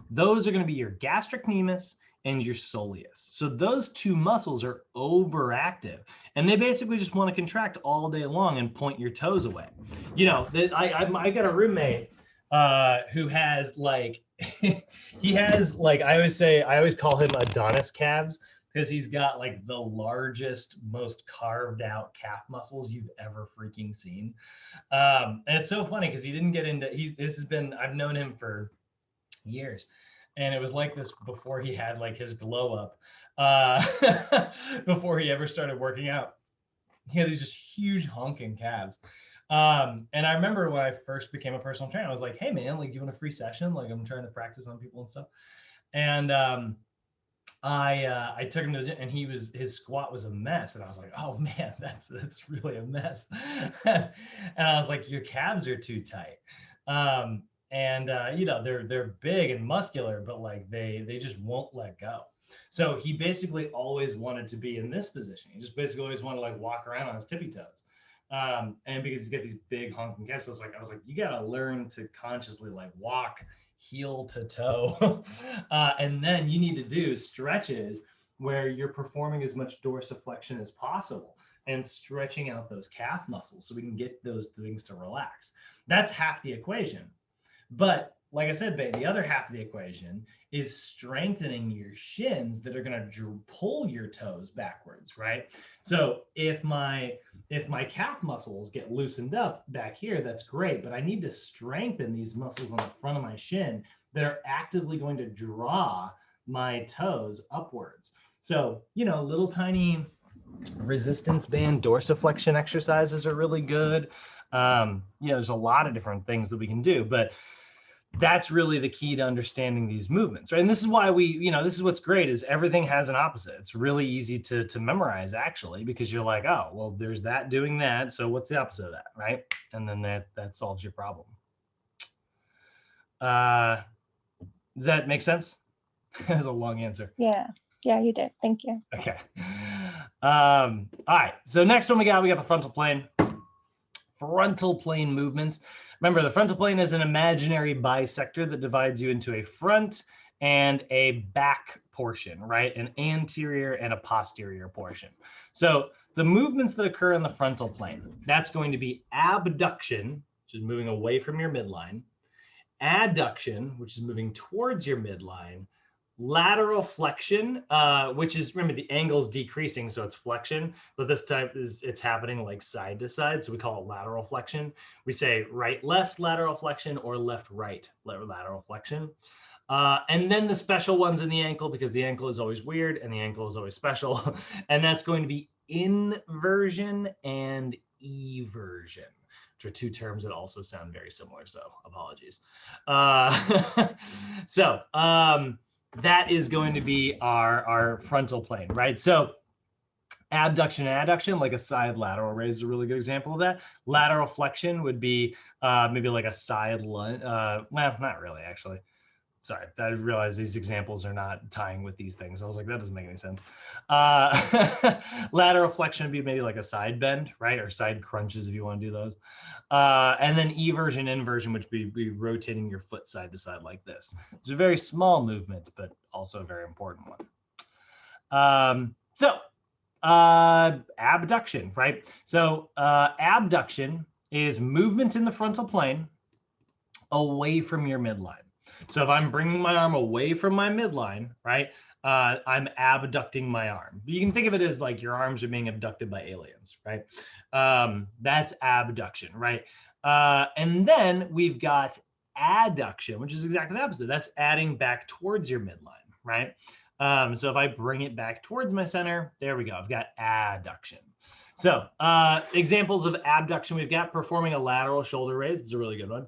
Those are going to be your gastrocnemius and your soleus. So those two muscles are overactive, and they basically just want to contract all day long and point your toes away. You know, I got a roommate who has like, he has like, I always call him Adonis calves, because he's got like the largest, most carved out calf muscles you've ever freaking seen. And it's so funny because he didn't get into, I've known him for years. And it was like this before he had like his glow up, before he ever started working out. He had these just huge honking calves. And I remember when I first became a personal trainer, I was like, hey man, like, do you want a free session? Like, I'm trying to practice on people and stuff. And I took him to the gym, and his squat was a mess, and I was like, oh man, that's really a mess. And I was like, your calves are too tight. You know, they're big and muscular, but like they just won't let go. So he basically always wanted to be in this position. He just basically always wanted to like walk around on his tippy toes. And because he's got these big honking calves, so I was like, you gotta learn to consciously like walk heel to toe. And then you need to do stretches where you're performing as much dorsiflexion as possible and stretching out those calf muscles so we can get those things to relax. That's half the equation. But like I said, babe, the other half of the equation is strengthening your shins that are going to pull your toes backwards, right? So if my calf muscles get loosened up back here, that's great, but I need to strengthen these muscles on the front of my shin that are actively going to draw my toes upwards. So, you know, little tiny resistance band dorsiflexion exercises are really good. You know, there's a lot of different things that we can do, but that's really the key to understanding these movements, right? And this is why this is what's great, is everything has an opposite. It's really easy to memorize, actually, because you're like, oh, well, there's that doing that, so what's the opposite of that, right? And then that solves your problem. Does that make sense? That was a long answer. Yeah, you did. Thank you. Okay. All right. So next one we got the frontal plane. Frontal plane movements. Remember, the frontal plane is an imaginary bisector that divides you into a front and a back portion, right? An anterior and a posterior portion. So the movements that occur in the frontal plane, that's going to be abduction, which is moving away from your midline, adduction, which is moving towards your midline, lateral flexion, which is, remember, the angle is decreasing, so it's flexion, but this time it's happening like side to side, so we call it lateral flexion. We say right left lateral flexion or left right lateral flexion. And then the special ones in the ankle, because the ankle is always weird and the ankle is always special, and that's going to be inversion and eversion, which are two terms that also sound very similar, so apologies. That is going to be our frontal plane, right? So abduction and adduction, like a side lateral raise is a really good example of that. Lateral flexion would be maybe like a side lunge. Well, not really, actually. Sorry, I realized these examples are not tying with these things. I was like, that doesn't make any sense. Lateral flexion would be maybe like a side bend, right? Or side crunches if you want to do those. And then eversion, inversion, which would be rotating your foot side to side like this. It's a very small movement, but also a very important one. Abduction, right? So abduction is movement in the frontal plane away from your midline. So if I'm bringing my arm away from my midline, right, I'm abducting my arm. You can think of it as like your arms are being abducted by aliens, right? That's abduction, right? And then we've got adduction, which is exactly the opposite. That's adding back towards your midline, right? So if I bring it back towards my center, there we go. I've got adduction. So examples of abduction, we've got performing a lateral shoulder raise. It's a really good one.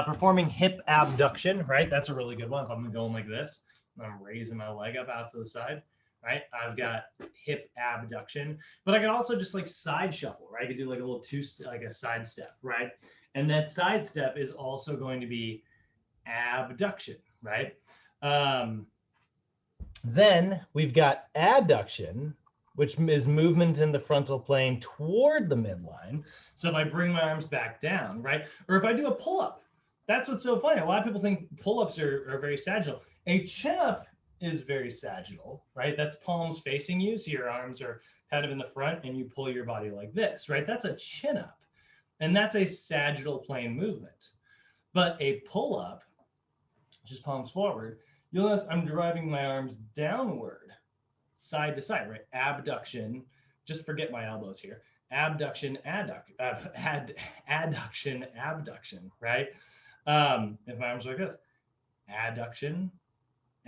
Performing hip abduction, right? That's a really good one. If I'm going like this, I'm raising my leg up out to the side, right? I've got hip abduction, but I can also just like side shuffle, right? I could do like a little like a side step, right? And that side step is also going to be abduction, right? Then we've got adduction, which is movement in the frontal plane toward the midline. So if I bring my arms back down, right? Or if I do a pull-up, that's what's so funny. A lot of people think pull-ups are very sagittal. A chin-up is very sagittal, right? That's palms facing you. So your arms are kind of in the front and you pull your body like this, right? That's a chin up. And that's a sagittal plane movement. But a pull up, just palms forward, you'll notice I'm driving my arms downward, side to side, right? Abduction, just forget my elbows here. Abduction, adduction, abduction, right? If my arms are like this, adduction,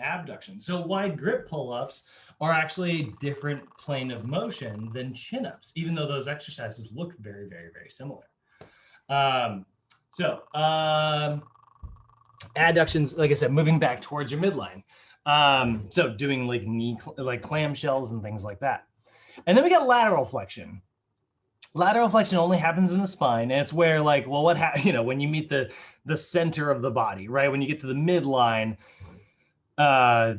abduction. So wide grip pull-ups are actually a different plane of motion than chin-ups, even though those exercises look very, very, very similar. Adductions, like I said, moving back towards your midline. So doing like like clamshells and things like that. And then we got lateral flexion. Lateral flexion only happens in the spine, and it's where like, well, when you meet the center of the body, right? When you get to the midline,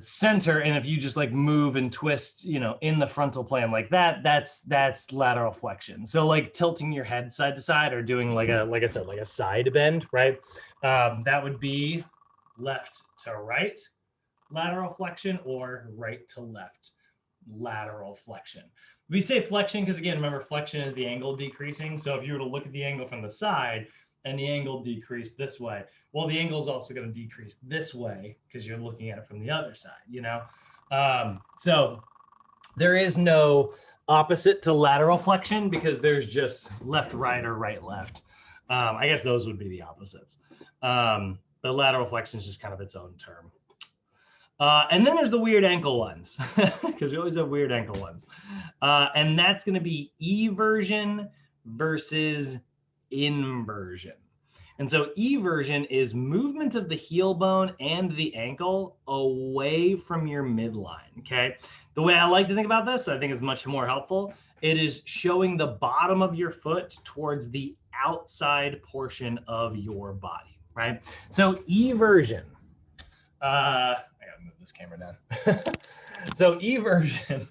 center, and if you just like move and twist, in the frontal plane like that, that's lateral flexion. So like tilting your head side to side or doing like I said, like a side bend, right? That would be left to right lateral flexion or right to left lateral flexion. We say flexion because, again, remember, flexion is the angle decreasing. So if you were to look at the angle from the side and the angle decreased this way, well, the angle is also going to decrease this way because you're looking at it from the other side, So there is no opposite to lateral flexion because there's just left, right, or right, left. I guess those would be the opposites. The lateral flexion is just kind of its own term. And then there's the weird ankle ones, because we always have weird ankle ones. And that's going to be eversion versus inversion. And so eversion is movement of the heel bone and the ankle away from your midline, okay? The way I like to think about this, I think is much more helpful. It is showing the bottom of your foot towards the outside portion of your body, right? So eversion. I gotta move this camera down. So eversion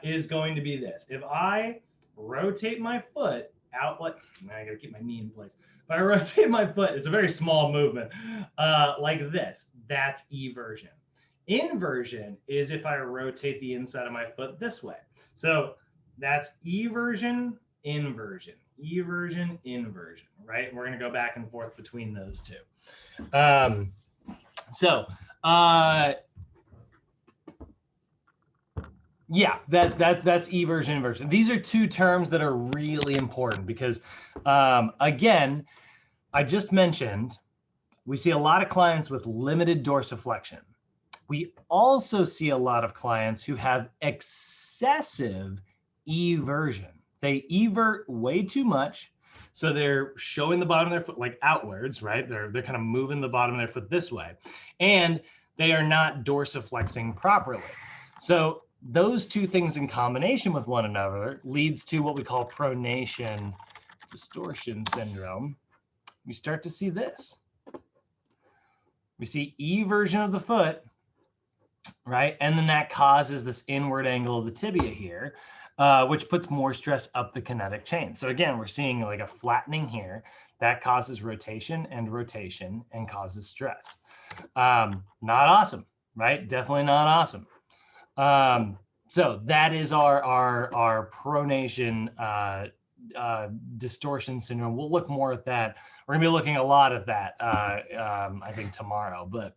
is going to be this. If I rotate my foot out, like, I gotta keep my knee in place. If I rotate my foot, it's a very small movement, like this, that's eversion. Inversion is if I rotate the inside of my foot this way. So that's eversion, inversion, eversion, inversion, right? We're gonna go back and forth between those two. Yeah, that's eversion, inversion. These are two terms that are really important because, again, I just mentioned we see a lot of clients with limited dorsiflexion. We also see a lot of clients who have excessive eversion. They evert way too much. So they're showing the bottom of their foot like outwards, right? They're kind of moving the bottom of their foot this way. And they are not dorsiflexing properly. So those two things in combination with one another leads to what we call pronation distortion syndrome. We start to see this. We see eversion of the foot, right? And then that causes this inward angle of the tibia here, which puts more stress up the kinetic chain. So again, we're seeing like a flattening here that causes rotation and causes stress. Not awesome, right? Definitely not awesome. So that is our pronation distortion syndrome. We'll look more at that. We're gonna be looking a lot at that, I think tomorrow. But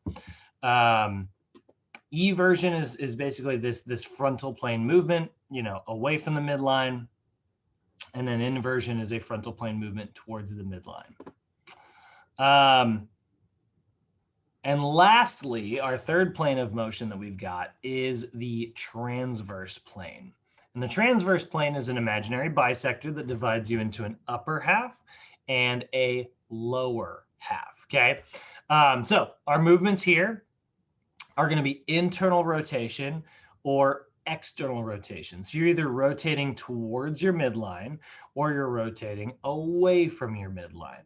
eversion is basically this frontal plane movement, away from the midline, and then inversion is a frontal plane movement towards the midline. And lastly, our third plane of motion that we've got is the transverse plane. And the transverse plane is an imaginary bisector that divides you into an upper half and a lower half, okay? So our movements here are going to be internal rotation or external rotation. So you're either rotating towards your midline or you're rotating away from your midline.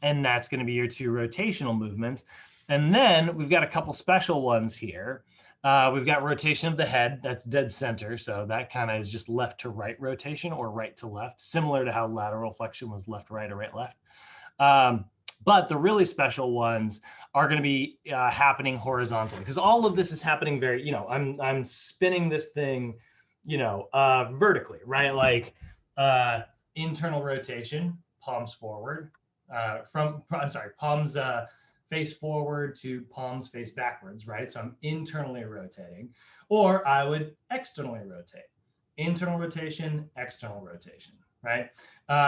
And that's going to be your two rotational movements. And then we've got a couple special ones here. We've got rotation of the head, that's dead center. So that kind of is just left to right rotation or right to left, similar to how lateral flexion was left, right, or right, left. But the really special ones are going to be happening horizontally, because all of this is happening very, you know, I'm spinning this thing, you know, vertically, right? Like internal rotation, palms forward, palms face forward to palms face backwards, right? So I'm internally rotating, or I would externally rotate. Internal rotation, external rotation, right?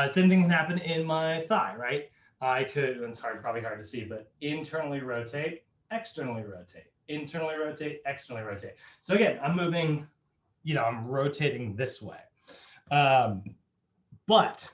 Same thing can happen in my thigh, right? I could, and it's probably hard to see, but internally rotate, externally rotate, internally rotate, externally rotate. So again, I'm moving, you know, I'm rotating this way. But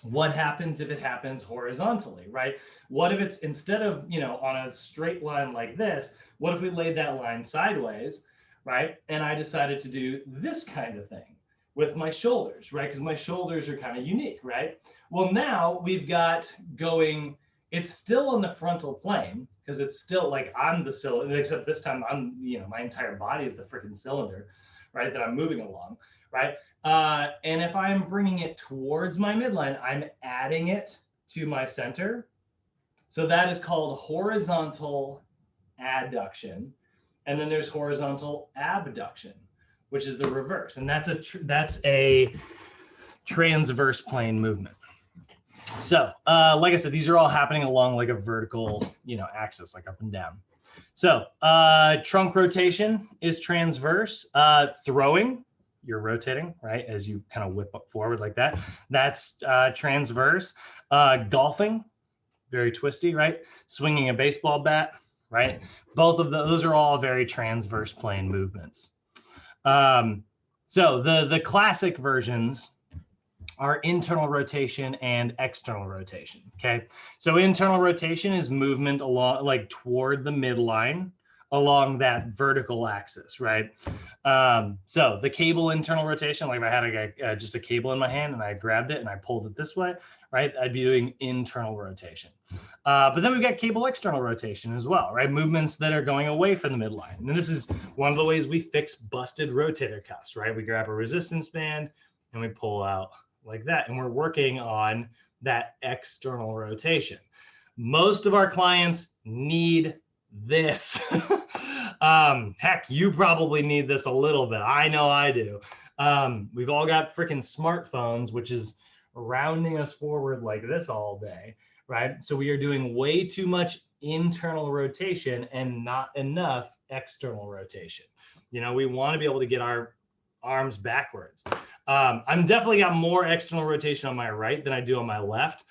what happens if it happens horizontally, right? What if it's, instead of, you know, on a straight line like this, what if we laid that line sideways, right? And I decided to do this kind of thing with my shoulders, right? Because my shoulders are kind of unique, right? Well, now we've got going, it's still on the frontal plane, because it's still like I'm the cylinder, except this time I'm, you know, my entire body is the freaking cylinder, right? That I'm moving along, right? And if I'm bringing it towards my midline, I'm adding it to my center. So that is called horizontal adduction. And then there's horizontal abduction, which is the reverse. And that's a transverse plane movement. So like I said, these are all happening along like a vertical, you know, axis, like up and down. So trunk rotation is transverse. Throwing, you're rotating, right? As you kind of whip up forward like that. That's transverse. Golfing, very twisty, right? Swinging a baseball bat, right? Both of those are all very transverse plane movements. So the classic versions are internal rotation and external rotation, okay? So internal rotation is movement along, like toward the midline along that vertical axis, right? So the cable internal rotation, like if I had just a cable in my hand and I grabbed it and I pulled it this way, right? I'd be doing internal rotation. But then we've got cable external rotation as well, right? Movements that are going away from the midline. And this is one of the ways we fix busted rotator cuffs, right? We grab a resistance band and we pull out like that. And we're working on that external rotation. Most of our clients need this. Heck, you probably need this a little bit. I know I do. We've all got freaking smartphones, which is rounding us forward like this all day, right? So we are doing way too much internal rotation and not enough external rotation. You know, we want to be able to get our arms backwards. I'm definitely got more external rotation on my right than I do on my left,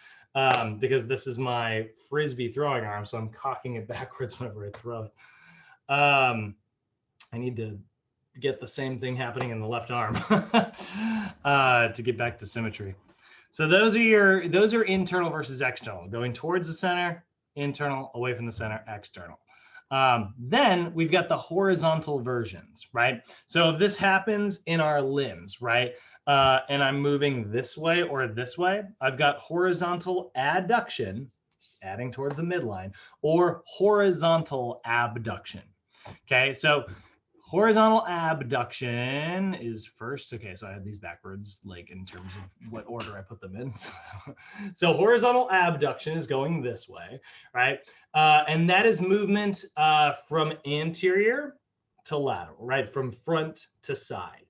because this is my Frisbee throwing arm, so I'm cocking it backwards whenever I throw it. I need to get the same thing happening in the left arm to get back to symmetry. So those are internal versus external, going towards the center, internal, away from the center, external. Then we've got the horizontal versions, right? So if this happens in our limbs, right, and I'm moving this way or this way, I've got horizontal adduction, just adding towards the midline, or horizontal abduction. Okay, so horizontal abduction is first. Okay, so I have these backwards, like in terms of what order I put them in. So horizontal abduction is going this way, right? And that is movement from anterior to lateral, right? From front to side.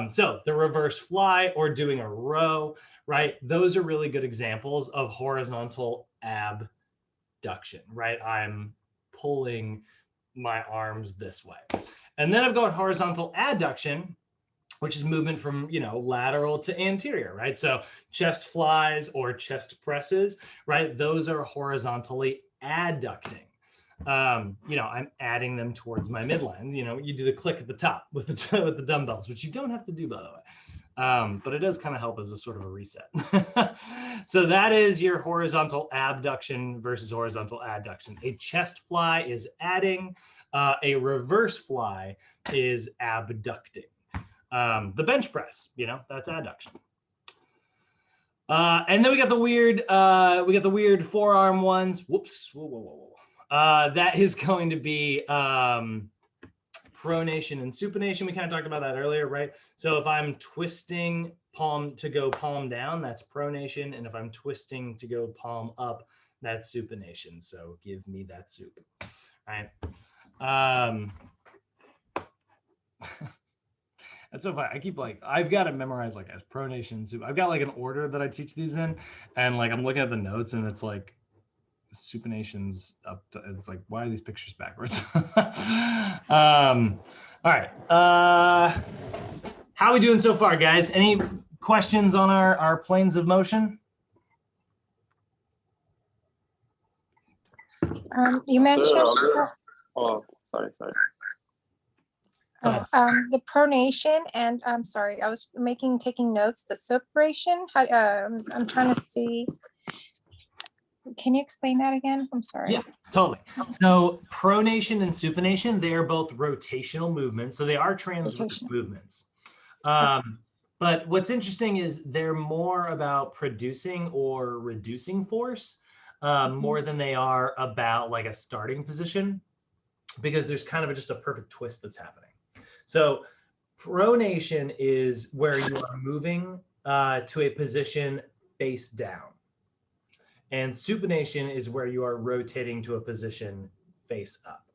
So the reverse fly or doing a row, right? Those are really good examples of horizontal abduction, right? I'm pulling my arms this way. And then I've got horizontal adduction, which is movement from, you know, lateral to anterior, right? So chest flies or chest presses, right? Those are horizontally adducting. You know, I'm adding them towards my midline. You know, you do the click at the top with the dumbbells, which you don't have to do, by the way. But it does kind of help as a sort of a reset. So that is your horizontal abduction versus horizontal adduction. A chest fly is adding, a reverse fly is abducting. The bench press, you know, that's adduction. And then we got the weird forearm ones. Whoops. Whoa. That is going to be pronation and supination. We kind of talked about that earlier, right? So if I'm twisting palm to go palm down, that's pronation. And if I'm twisting to go palm up, That's supination. So give me that soup. All right. That's so funny. I keep like, I've got to memorize like as pronation soup. I've got like an order that I teach these in, and like I'm looking at the notes and it's like supinations up to, it's like, why are these pictures backwards? All right. How are we doing so far, guys? Any questions on our planes of motion? You mentioned oh, sorry. the pronation, and I'm sorry, I was taking notes. The supination. I'm trying to see. Can you explain that again? I'm sorry. Yeah, totally. So pronation and supination, they are both rotational movements. So they are transverse movements. But what's interesting is they're more about producing or reducing force more than they are about like a starting position, because there's kind of just a perfect twist that's happening. So pronation is where you are moving to a position face down. And supination is where you are rotating to a position face up.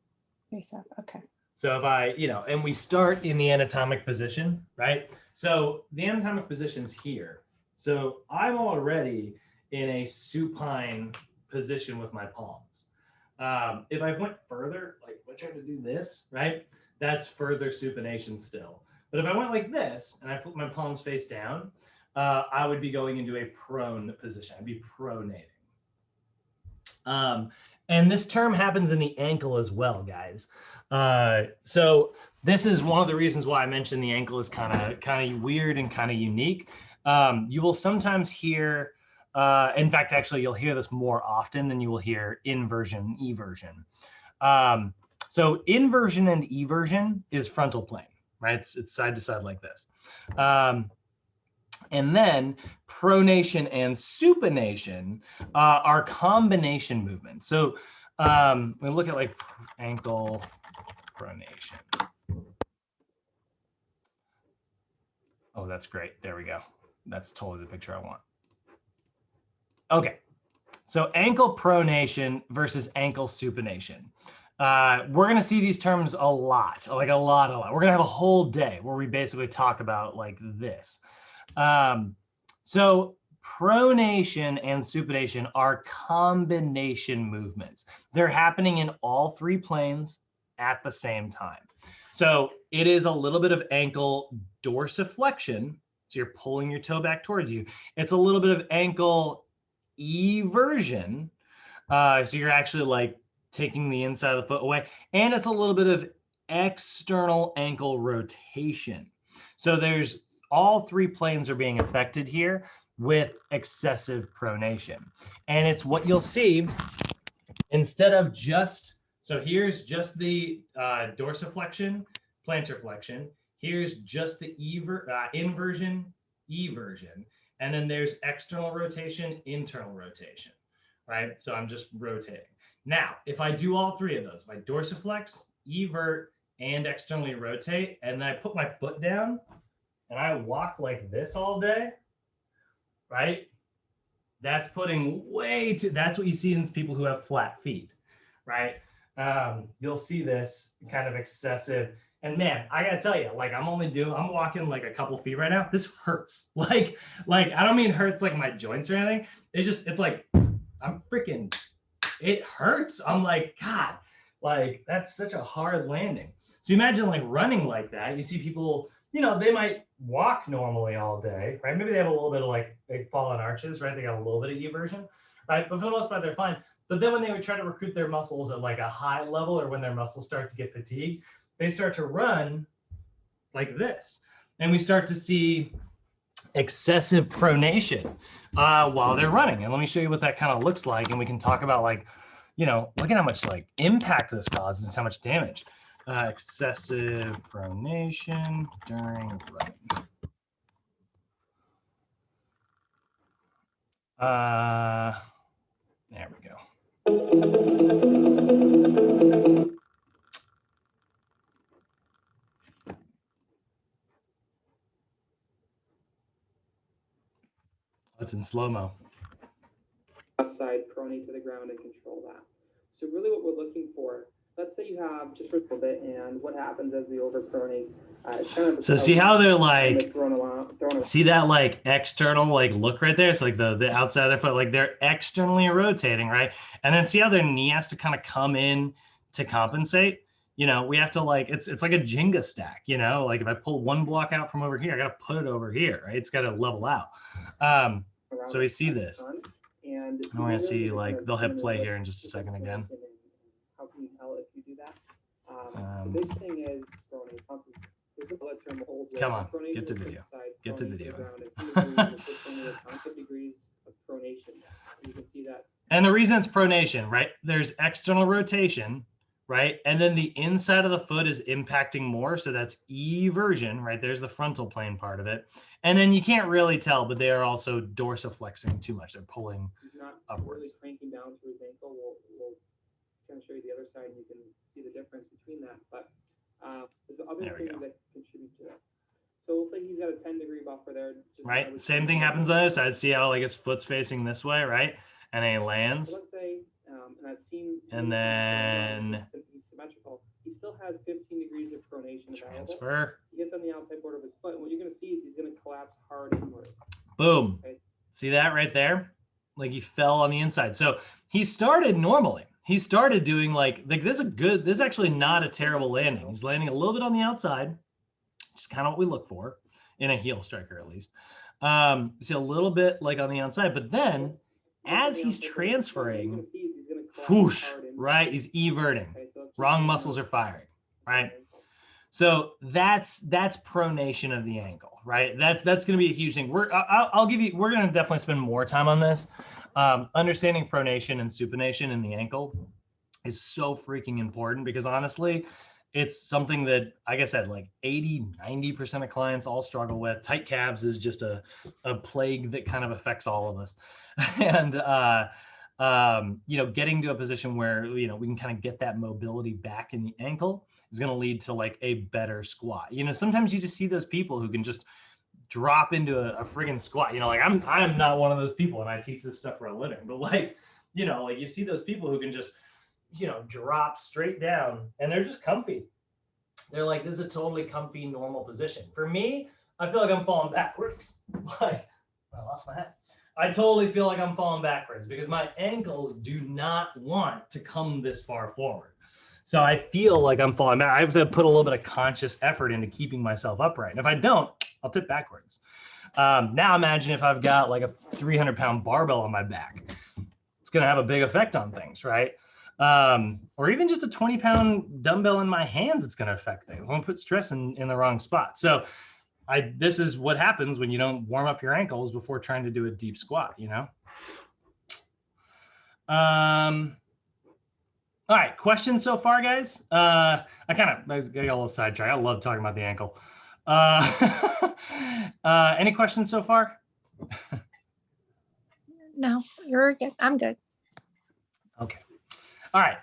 Face up, okay. So if I, and we start in the anatomic position, right? So the anatomic position's here. So I'm already in a supine position with my palms. If I went further, like I tried to do this, right? That's further supination still. But if I went like this and I put my palms face down, I would be going into a prone position. I'd be pronating. And this term happens in the ankle as well, guys. So this is one of the reasons why I mentioned the ankle is kind of weird and kind of unique. You will sometimes hear, in fact, actually, you'll hear this more often than you will hear inversion, eversion. So inversion and eversion is frontal plane, right? It's side to side like this. And then pronation and supination are combination movements. So we look at like ankle pronation. Oh, that's great. There we go. That's totally the picture I want. Okay. So ankle pronation versus ankle supination. We're going to see these terms a lot, like a lot. We're going to have a whole day where we basically talk about like this. So pronation and supination are combination movements. They're happening in all three planes at the same time. So it is a little bit of ankle dorsiflexion. So you're pulling your toe back towards you. It's a little bit of ankle eversion. So you're actually like taking the inside of the foot away. And it's a little bit of external ankle rotation. So there's all three planes are being affected here with excessive pronation. And it's what you'll see instead of just, so here's just the dorsiflexion, plantar flexion. Here's just the inversion, eversion. And then there's external rotation, internal rotation, right? So I'm just rotating. Now, if I do all three of those, if I dorsiflex, evert, and externally rotate, and then I put my foot down, and I walk like this all day, right? That's putting way too, that's what you see in people who have flat feet, right? You'll see this kind of excessive, and man, I gotta tell you, like I'm walking like a couple feet right now. This hurts. Like I don't mean hurts like my joints or anything. It's like, it hurts. I'm like, God, like that's such a hard landing. So imagine like running like that. You see people, they might walk normally all day, right? Maybe they have a little bit of like big fallen arches, right? They got a little bit of eversion, right? But for the most part, they're fine. But then when they would try to recruit their muscles at like a high level, or when their muscles start to get fatigued, they start to run like this. And we start to see excessive pronation while they're running. And let me show you what that kind of looks like. And we can talk about like, look at how much like impact this causes, how much damage. Excessive pronation during running. There we go. It's in slow-mo. That's side, pronate to the ground, and control that. So really what we're looking for, let's say you have just for a little bit, and what happens as we overpronate, it's kind of So see how they're like, thrown around. see that like external like look right there? It's like the outside of their foot, like they're externally rotating, right? And then see how their knee has to kind of come in to compensate? You know, we have to like, it's like a Jenga stack, you know, like if I pull one block out from over here, I got to put it over here, right? It's got to level out. So we see this. And I want to see like they'll hit play here in just a second again. How can you tell if you do that? The big thing is come on, get to video. Get to video. And the reason it's pronation, right? There's external rotation, right? And then the inside of the foot is impacting more. So that's eversion, right? There's the frontal plane part of it. And then you can't really tell, but they are also dorsiflexing too much. They're pulling upwards. Really cranking down through his ankle. We'll kind of show you the other side and you can see the difference between that. But there's other things that contribute to that. So we'll say he's got a 10-degree buffer there. Right. Same thing happens on the other side. See how like his foot's facing this way, right? And then he lands. So let's say, and I've seen. And then he's symmetrical. He still has 15 degrees of pronation transfer. Available. He gets on the outside border of his foot. And what you're going to see is he's going to collapse hard inward. Boom. Okay. See that right there? Like he fell on the inside. So he started normally. He started doing like this is actually not a terrible landing. He's landing a little bit on the outside, which is kind of what we look for in a heel striker at least. You see a little bit like on the outside, but then as he's transferring, whoosh, right? He's everting. Wrong muscles are firing, right? So that's pronation of the ankle, right? That's going to be a huge thing. We're going to definitely spend more time on this. Understanding pronation and supination in the ankle is so freaking important because honestly, it's something that, like I said, like 80-90% of clients all struggle with. Tight calves is just a plague that kind of affects all of us. And, you know, getting to a position where, you know, we can kind of get that mobility back in the ankle is going to lead to like a better squat. You know, sometimes you just see those people who can just drop into a friggin' squat. You know, like I'm not one of those people and I teach this stuff for a living, but like, you know, like you see those people who can just, you know, drop straight down and they're just comfy. They're like, this is a totally comfy, normal position. For me, I feel like I'm falling backwards. Like, I lost my hat. I totally feel like I'm falling backwards because my ankles do not want to come this far forward. So I feel like I'm falling back. I have to put a little bit of conscious effort into keeping myself upright. And if I don't, I'll tip backwards. Now imagine if I've got like a 300-pound barbell on my back. It's going to have a big effect on things, right? Or even just a 20-pound dumbbell in my hands, it's going to affect things. I'm going to put stress in the wrong spot. So this is what happens when you don't warm up your ankles before trying to do a deep squat, you know? All right, questions so far, guys? I got a little sidetracked. I love talking about the ankle. Any questions so far? No, you're good. I'm good. Okay. All right.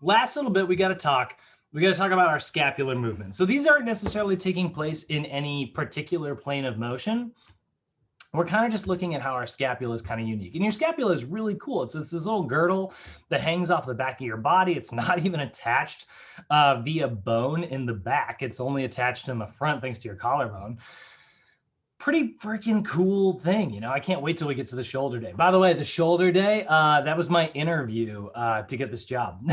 Last little bit, we got to talk about our scapular movement. So these aren't necessarily taking place in any particular plane of motion. We're kind of just looking at how our scapula is kind of unique. And your scapula is really cool. It's this little girdle that hangs off the back of your body. It's not even attached via bone in the back. It's only attached in the front thanks to your collarbone. Pretty freaking cool thing. You know, I can't wait till we get to the shoulder day. By the way, the shoulder day, that was my interview to get this job.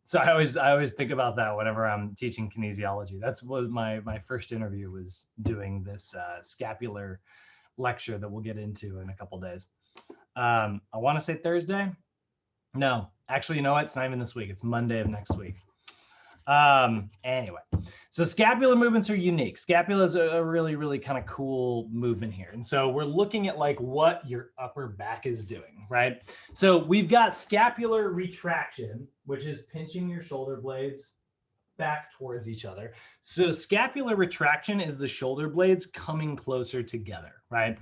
So I always think about that whenever I'm teaching kinesiology. That was my first interview, was doing this scapular lecture that we'll get into in a couple days. I want to say Thursday. No, actually, you know what? It's not even this week. It's Monday of next week. Anyway, so scapular movements are unique. Scapula is a really, really kind of cool movement here. And so we're looking at like what your upper back is doing, right? So we've got scapular retraction, which is pinching your shoulder blades back towards each other. So scapular retraction is the shoulder blades coming closer together, right?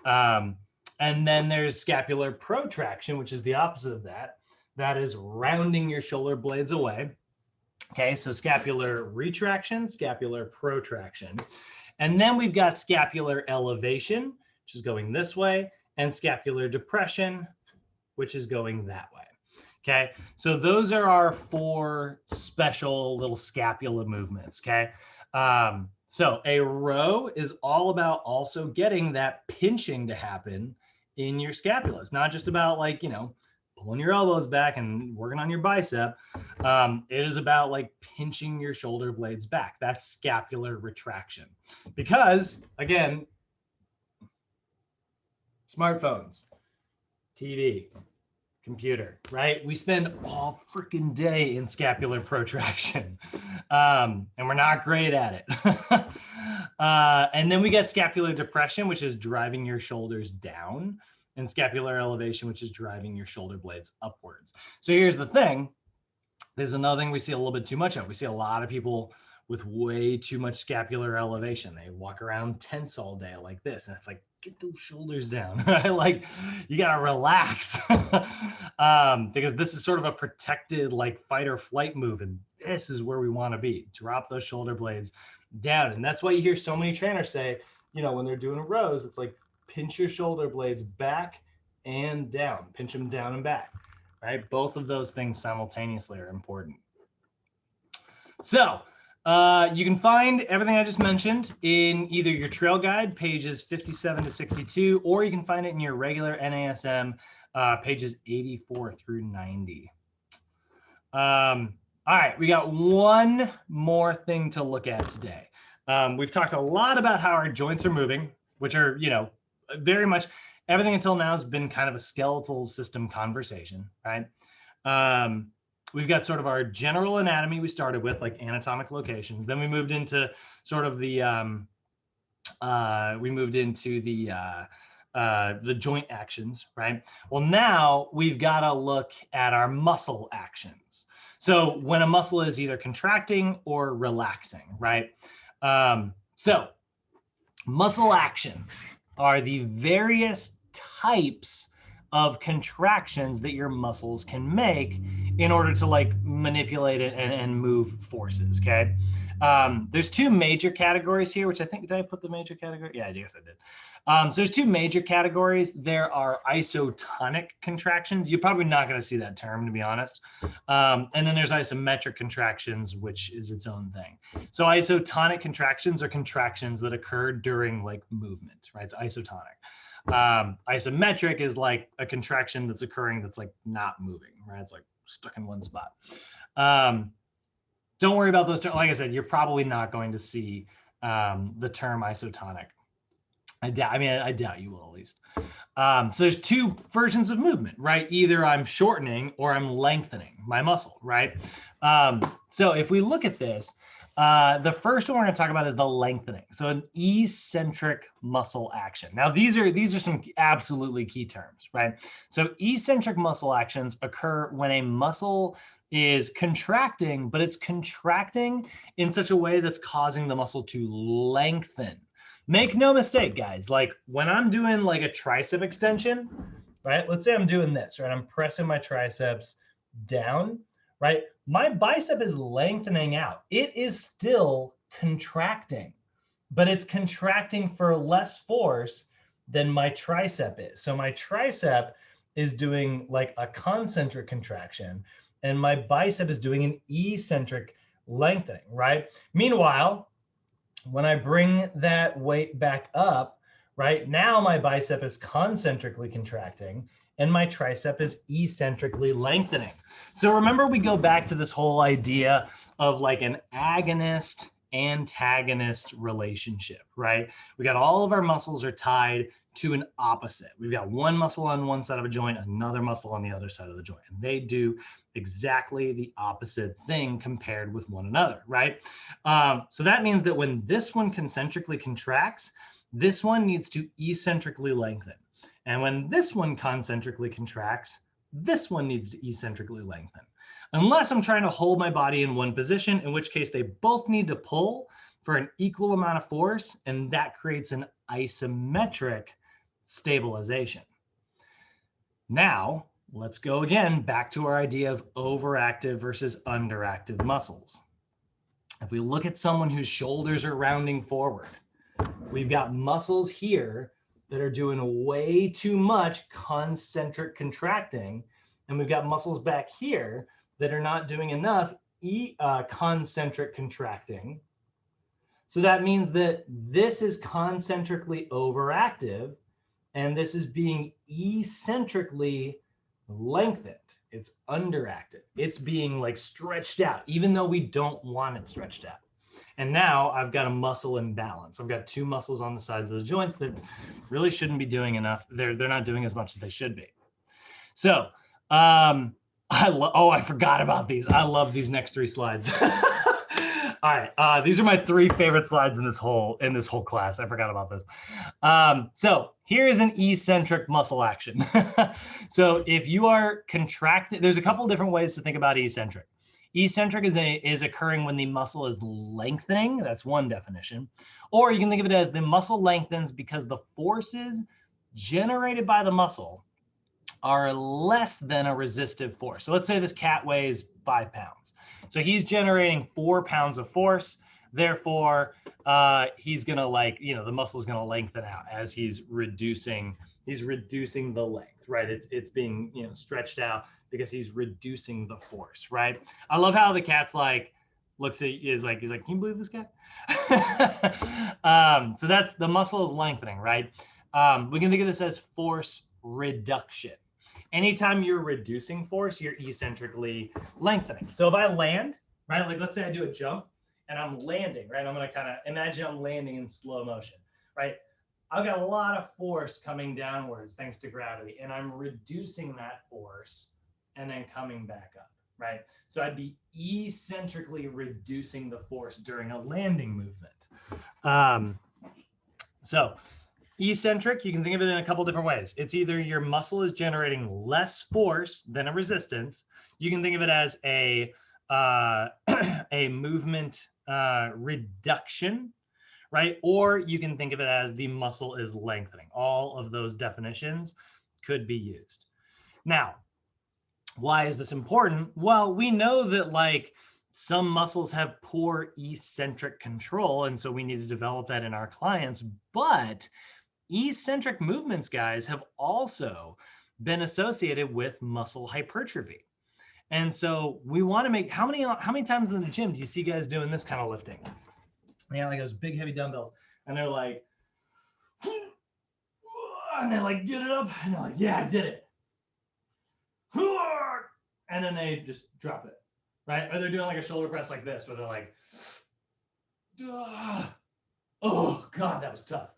And then there's scapular protraction, which is the opposite of that. That is rounding your shoulder blades away. Okay, so scapular retraction, scapular protraction. And then we've got scapular elevation, which is going this way. and scapular depression, which is going that way. Okay, so those are our 4 special little scapula movements. Okay, so a row is all about also getting that pinching to happen in your scapula. It's not just about like, you know, pulling your elbows back and working on your bicep. It is about like pinching your shoulder blades back. That's scapular retraction. Because again, smartphones, TV, computer, right? We spend all freaking day in scapular protraction, and we're not great at it. And then we get scapular depression, which is driving your shoulders down, and scapular elevation, which is driving your shoulder blades upwards. So here's the thing. There's another thing we see a little bit too much of. We see a lot of people with way too much scapular elevation. They walk around tense all day like this, and it's like, get those shoulders down, right? Like you gotta relax. Because this is sort of a protected like fight or flight move, and this is where we want to be. Drop those shoulder blades down. And that's why you hear so many trainers say, you know, when they're doing rows, it's like pinch your shoulder blades back and down, pinch them down and back, right? Both of those things simultaneously are important. So you can find everything I just mentioned in either your trail guide, pages 57 to 62, or you can find it in your regular NASM, pages 84 through 90. All right, we got one more thing to look at today. We've talked a lot about how our joints are moving, which are, you know, very much everything until now has been kind of a skeletal system conversation, right? We've got sort of our general anatomy we started with, like anatomic locations. Then we moved into sort of the joint actions, right? Well, now we've got to look at our muscle actions. So when a muscle is either contracting or relaxing, right? So muscle actions are the various types of contractions that your muscles can make in order to like manipulate it and move forces, okay? There's 2 major categories here, which I think, did I put the major category? Yeah, I guess I did. So there's 2 major categories. There are isotonic contractions. You're probably not going to see that term, to be honest. And then there's isometric contractions, which is its own thing. So isotonic contractions are contractions that occur during like movement, right? It's isotonic. Isometric is like a contraction that's occurring that's like not moving, right? It's like stuck in one spot. Don't worry about those terms. Like I said, you're probably not going to see the term isotonic. I doubt you will, at least. So there's 2 versions of movement, right? Either I'm shortening or I'm lengthening my muscle, right? So if we look at this, the first one we're going to talk about is the lengthening. So an eccentric muscle action. Now these are some absolutely key terms, right? So eccentric muscle actions occur when a muscle is contracting, but it's contracting in such a way that's causing the muscle to lengthen. Make no mistake, guys, like when I'm doing like a tricep extension, right? Let's say I'm doing this, right? I'm pressing my triceps down, right? My bicep is lengthening out. It is still contracting, but it's contracting for less force than my tricep is. So my tricep is doing like a concentric contraction, and my bicep is doing an eccentric lengthening, right? Meanwhile, when I bring that weight back up, right, now my bicep is concentrically contracting and my tricep is eccentrically lengthening. So remember, we go back to this whole idea of like an agonist antagonist relationship, right? We got all of our muscles are tied to an opposite. We've got one muscle on one side of a joint, another muscle on the other side of the joint, and they do exactly the opposite thing compared with one another, right? So that means that when this one concentrically contracts, this one needs to eccentrically lengthen. And when this one concentrically contracts, this one needs to eccentrically lengthen. Unless I'm trying to hold my body in one position, in which case they both need to pull for an equal amount of force, and that creates an isometric stabilization. Now, let's go again back to our idea of overactive versus underactive muscles. If we look at someone whose shoulders are rounding forward, we've got muscles here that are doing way too much concentric contracting. And we've got muscles back here that are not doing enough concentric contracting. So that means that this is concentrically overactive and this is being eccentrically lengthened. It's underactive. It's being like stretched out, even though we don't want it stretched out. And now I've got a muscle imbalance. I've got two muscles on the sides of the joints that really shouldn't be doing enough. They're not doing as much as they should be. So I forgot about these. I love these next three slides. All right, these are my three favorite slides in this whole class. I forgot about this. So here is an eccentric muscle action. So if you are contracting, there's a couple different ways to think about eccentric. Eccentric is occurring when the muscle is lengthening. That's one definition. Or you can think of it as the muscle lengthens because the forces generated by the muscle are less than a resistive force. So let's say this cat weighs 5 pounds. So he's generating 4 pounds of force. Therefore, he's gonna the muscle's gonna lengthen out as he's reducing the length, right? It's being stretched out because he's reducing the force, right? I love how the cat's looks at he's like, can you believe this cat? So that's the muscle is lengthening, right? We can think of this as force reduction. Anytime you're reducing force, you're eccentrically lengthening. So if I land, right, like let's say I do a jump and I'm landing, right? I'm going to kind of imagine I'm landing in slow motion, right? I've got a lot of force coming downwards thanks to gravity, and I'm reducing that force and then coming back up, right? So I'd be eccentrically reducing the force during a landing movement. So eccentric, you can think of it in a couple different ways. It's either your muscle is generating less force than a resistance. You can think of it as a movement reduction, right? Or you can think of it as the muscle is lengthening. All of those definitions could be used. Now, why is this important? Well, we know that some muscles have poor eccentric control, and so we need to develop that in our clients. But eccentric movements, guys, have also been associated with muscle hypertrophy. And so we want to make, how many times in the gym do you see guys doing this kind of lifting? They have those big heavy dumbbells and they're like, and they get it up and they're like, yeah, I did it. And then they just drop it, right? Or they're doing a shoulder press like this, where they're like, oh God, that was tough.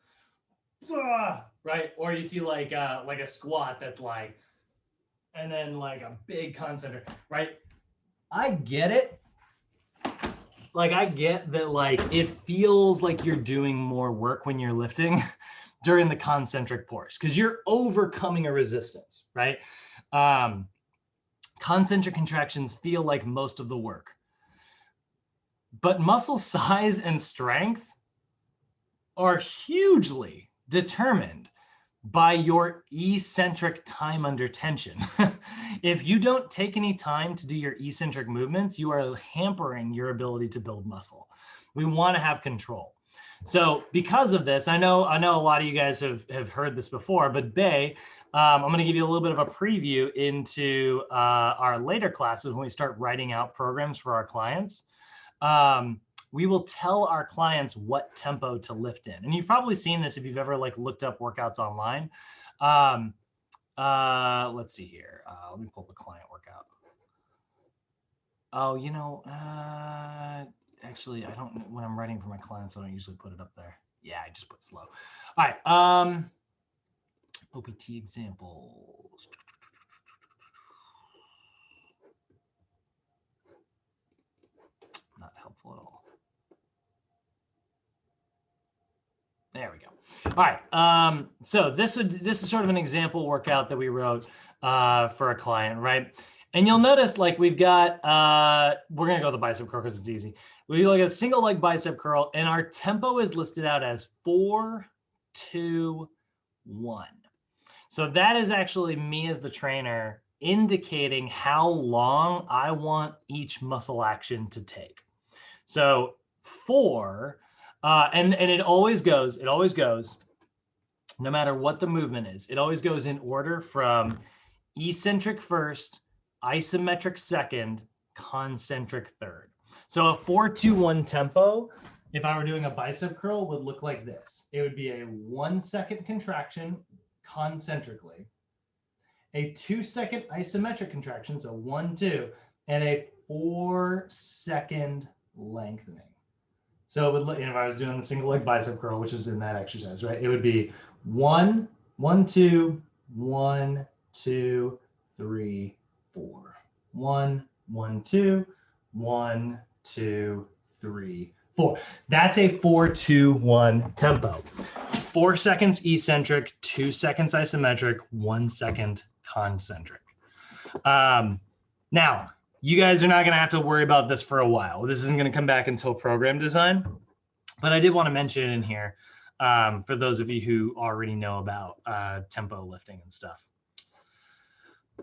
Right? Or you see like a squat that's and then a big concentric, right? I get it. I get that it feels like you're doing more work when you're lifting during the concentric force because you're overcoming a resistance, right? Concentric contractions feel like most of the work. But muscle size and strength are hugely determined by your eccentric time under tension. If you don't take any time to do your eccentric movements, you are hampering your ability to build muscle. We want to have control. So because of this, I know a lot of you guys have heard this before, but Bay, I'm going to give you a little bit of a preview into our later classes when we start writing out programs for our clients. We will tell our clients what tempo to lift in. And you've probably seen this if you've ever looked up workouts online. Let's see here. Let me pull up the client workout. Oh, actually, I don't, when I'm writing for my clients, I don't usually put it up there. Yeah, I just put slow. All right. OPT examples. Not helpful at all. There we go. All right. So this is sort of an example workout that we wrote for a client, right? And you'll notice we've got, we're going to go with the bicep curl because it's easy. We look at a single leg bicep curl and our tempo is listed out as 4, 2, 1. So that is actually me as the trainer indicating how long I want each muscle action to take. So 4, and it always goes no matter what the movement is, it always goes in order from eccentric first, isometric second, concentric third. So a 4-2-1 tempo, if I were doing a bicep curl, would look like this. It would be a 1 second contraction concentrically, a 2 second isometric contraction, so 1, 2, and a 4 second lengthening. So it would look, if I was doing the single leg bicep curl, which is in that exercise, right? It would be 1, 1, 2, 1, 2, 3, 4. 1, 1, 2, 1, 2, 3, 4. That's a 4-2-1 tempo. 4 seconds eccentric, 2 seconds isometric, 1 second concentric. Now, you guys are not going to have to worry about this for a while. This isn't going to come back until program design, but I did want to mention it in here for those of you who already know about tempo lifting and stuff.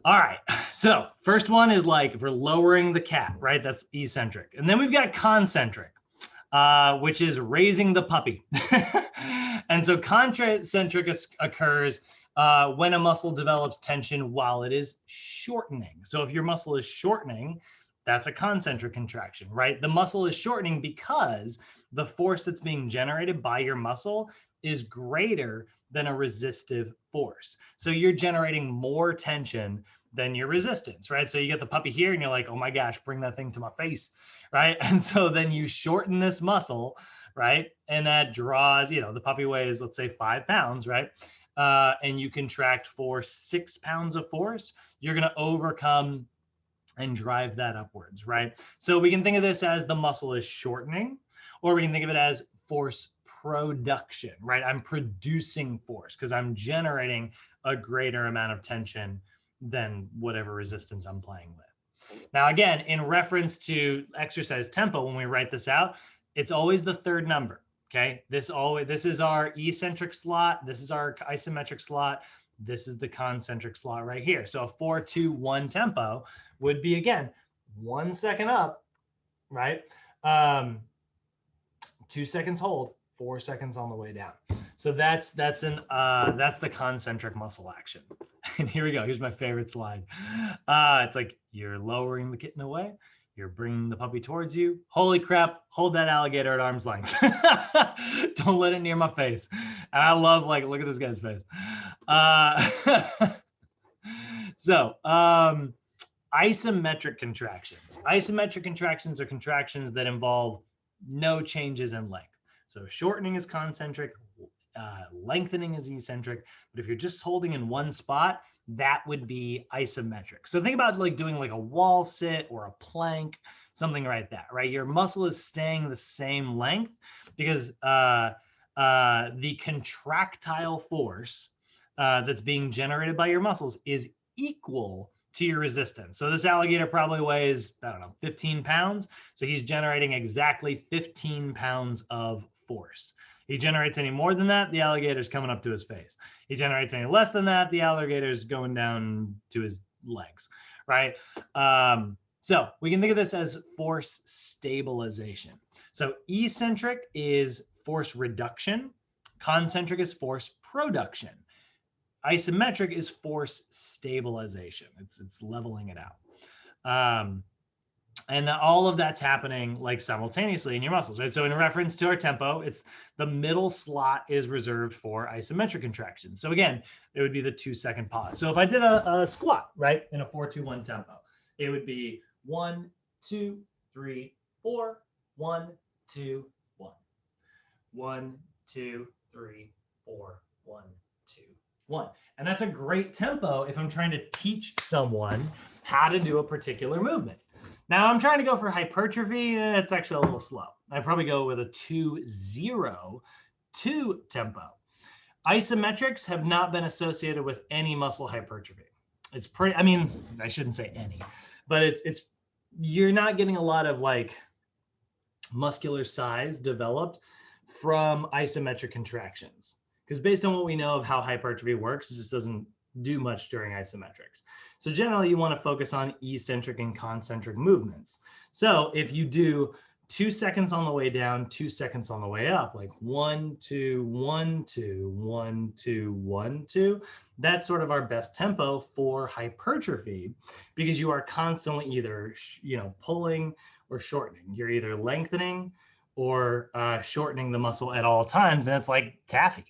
All right, so first one is like if we're lowering the cat, right? That's eccentric. And then we've got concentric, which is raising the puppy. And so concentric occurs when a muscle develops tension while it is shortening. So if your muscle is shortening, that's a concentric contraction, right? The muscle is shortening because the force that's being generated by your muscle is greater than a resistive force. So you're generating more tension than your resistance, right? So you get the puppy here and you're like, oh my gosh, bring that thing to my face, right? And so then you shorten this muscle, right? And that draws, you know, the puppy weighs, let's say 5 pounds, right? And you contract for 6 pounds of force, you're going to overcome and drive that upwards, right? So we can think of this as the muscle is shortening, or we can think of it as force production, right? I'm producing force because I'm generating a greater amount of tension than whatever resistance I'm playing with. Now, again, in reference to exercise tempo, when we write this out, it's always the third number. Okay, this is our eccentric slot. This is our isometric slot. This is the concentric slot right here. So a 4-2-1 tempo would be, again, 1 second up, right? 2 seconds hold, 4 seconds on the way down. So that's the concentric muscle action. And here we go. Here's my favorite slide. It's like you're lowering the kitten away. You're bringing the puppy towards you. Holy crap, hold that alligator at arm's length. Don't let it near my face. And I love, like, look at this guy's face. So isometric contractions. Isometric contractions are contractions that involve no changes in length. So shortening is concentric, lengthening is eccentric. But if you're just holding in one spot, that would be isometric. So think about like doing like a wall sit or a plank, something like that, right? Your muscle is staying the same length because the contractile force that's being generated by your muscles is equal to your resistance. So this alligator probably weighs, I don't know, 15 pounds. So he's generating exactly 15 pounds of force. He generates any more than that, the alligator's coming up to his face. He generates any less than that, the alligator's going down to his legs, right? So we can think of this as force stabilization. So eccentric is force reduction. Concentric is force production. Isometric is force stabilization. It's leveling it out. And all of that's happening like simultaneously in your muscles, right? So in reference to our tempo, it's the middle slot is reserved for isometric contractions. So again, it would be the 2 second pause. So if I did a squat, right, in a 4-2-1 tempo, it would be 1, 2, 3, 4, 1, 2, 1. 1, 2, 3, 4, 1, 2, 1. And that's a great tempo if I'm trying to teach someone how to do a particular movement. Now I'm trying to go for hypertrophy. It's actually a little slow. I'd probably go with a 2-0-2 tempo. Isometrics have not been associated with any muscle hypertrophy. It's pretty, I mean, I shouldn't say any, but it's you're not getting a lot of like muscular size developed from isometric contractions. Because based on what we know of how hypertrophy works, it just doesn't do much during isometrics. So generally you want to focus on eccentric and concentric movements. So if you do 2 seconds on the way down, 2 seconds on the way up, like 1, 2, 1, 2, 1, 2, 1, 2. That's sort of our best tempo for hypertrophy, because you are constantly either, pulling or shortening. You're either lengthening or shortening the muscle at all times, and it's like taffy.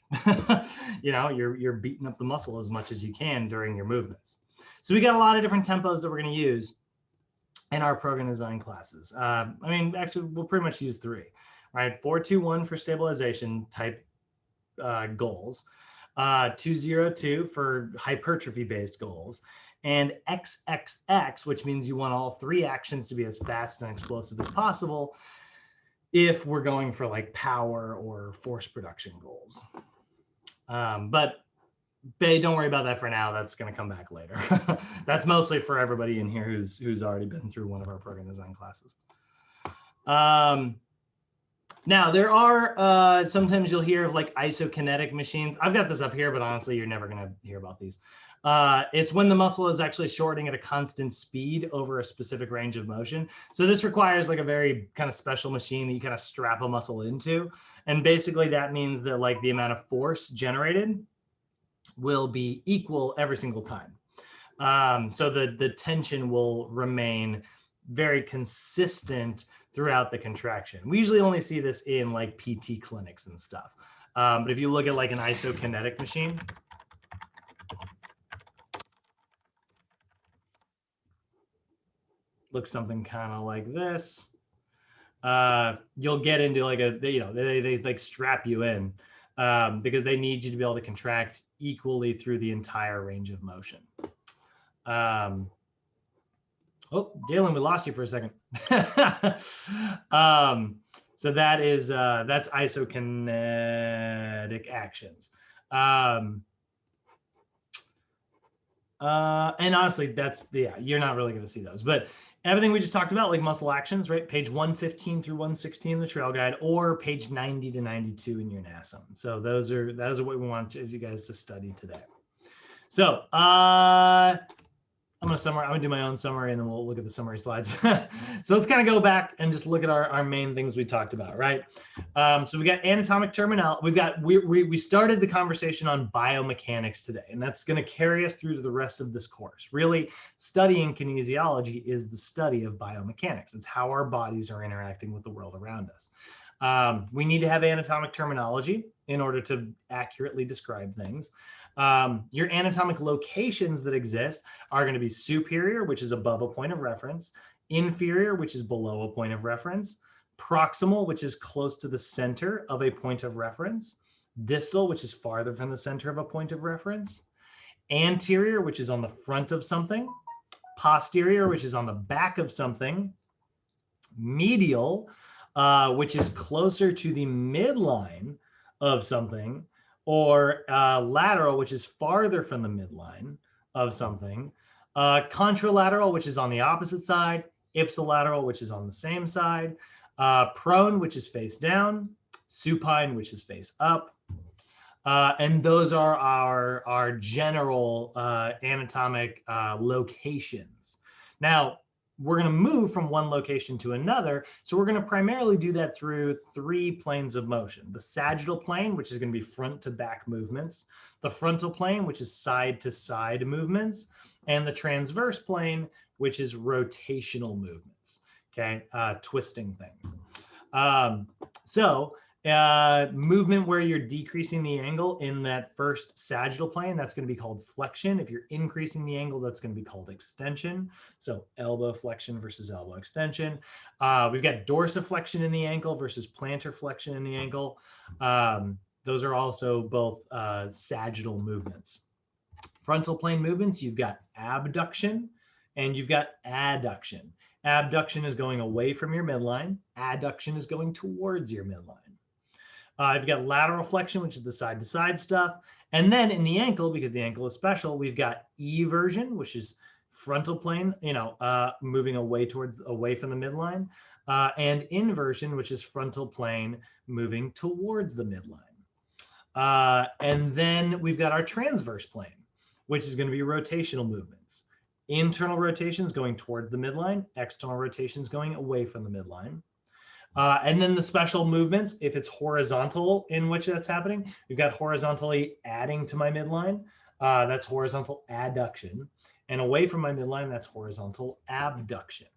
You're beating up the muscle as much as you can during your movements. So we got a lot of different tempos that we're going to use in our program design classes. Actually, we'll pretty much use 3, right? 4-2-1 for stabilization type goals, 2-0-2 for hypertrophy based goals, and XXX, which means you want all 3 actions to be as fast and explosive as possible if we're going for like power or force production goals. But don't worry about that for now. That's going to come back later. That's mostly for everybody in here who's already been through one of our program design classes. Now there are sometimes you'll hear of like isokinetic machines. I've got this up here, but honestly, you're never going to hear about these. It's when the muscle is actually shortening at a constant speed over a specific range of motion. So this requires like a very kind of special machine that you kind of strap a muscle into. And basically that means that like the amount of force generated will be equal every single time. So the tension will remain very consistent throughout the contraction. We usually only see this in like PT clinics and stuff. But if you look at like an isokinetic machine, looks something kind of like this. You'll get into like they like strap you in because they need you to be able to contract equally through the entire range of motion. Oh, Dalen, we lost you for a second. So that's isokinetic actions. And honestly, you're not really going to see those, but everything we just talked about, like muscle actions, right? Page 115 through 116 in the trail guide, or page 90 to 92 in your NASM. So those are what we want you guys to study today. So I'm gonna do my own summary, and then we'll look at the summary slides. So let's kind of go back and just look at our main things we talked about, right? So we got anatomic terminology. We started the conversation on biomechanics today, and that's going to carry us through to the rest of this course. Really, studying kinesiology is the study of biomechanics. It's how our bodies are interacting with the world around us. We need to have anatomic terminology in order to accurately describe things. Your anatomic locations that exist are going to be superior, which is above a point of reference, inferior, which is below a point of reference, proximal, which is close to the center of a point of reference, distal, which is farther from the center of a point of reference, anterior, which is on the front of something, posterior, which is on the back of something, medial, which is closer to the midline of something, or lateral, which is farther from the midline of something, contralateral, which is on the opposite side, ipsilateral, which is on the same side, prone, which is face down, supine, which is face up. And those are our general anatomic locations. Now, we're going to move from one location to another. So we're going to primarily do that through 3 planes of motion. The sagittal plane, which is going to be front to back movements, the frontal plane, which is side to side movements, and the transverse plane, which is rotational movements, okay, twisting things. Movement where you're decreasing the angle in that first sagittal plane, that's going to be called flexion. If you're increasing the angle, that's going to be called extension. So elbow flexion versus elbow extension. We've got dorsiflexion in the ankle versus plantar flexion in the ankle. Those are also both sagittal movements. Frontal plane movements, you've got abduction and you've got adduction. Abduction is going away from your midline. Adduction is going towards your midline. You've got lateral flexion, which is the side-to-side stuff. And then in the ankle, because the ankle is special, we've got eversion, which is frontal plane, moving away from the midline, and inversion, which is frontal plane moving towards the midline. And then we've got our transverse plane, which is going to be rotational movements. Internal rotations going toward the midline, external rotations going away from the midline. And then the special movements, if it's horizontal in which that's happening, we've got horizontally adding to my midline. That's horizontal adduction. And away from my midline, that's horizontal abduction.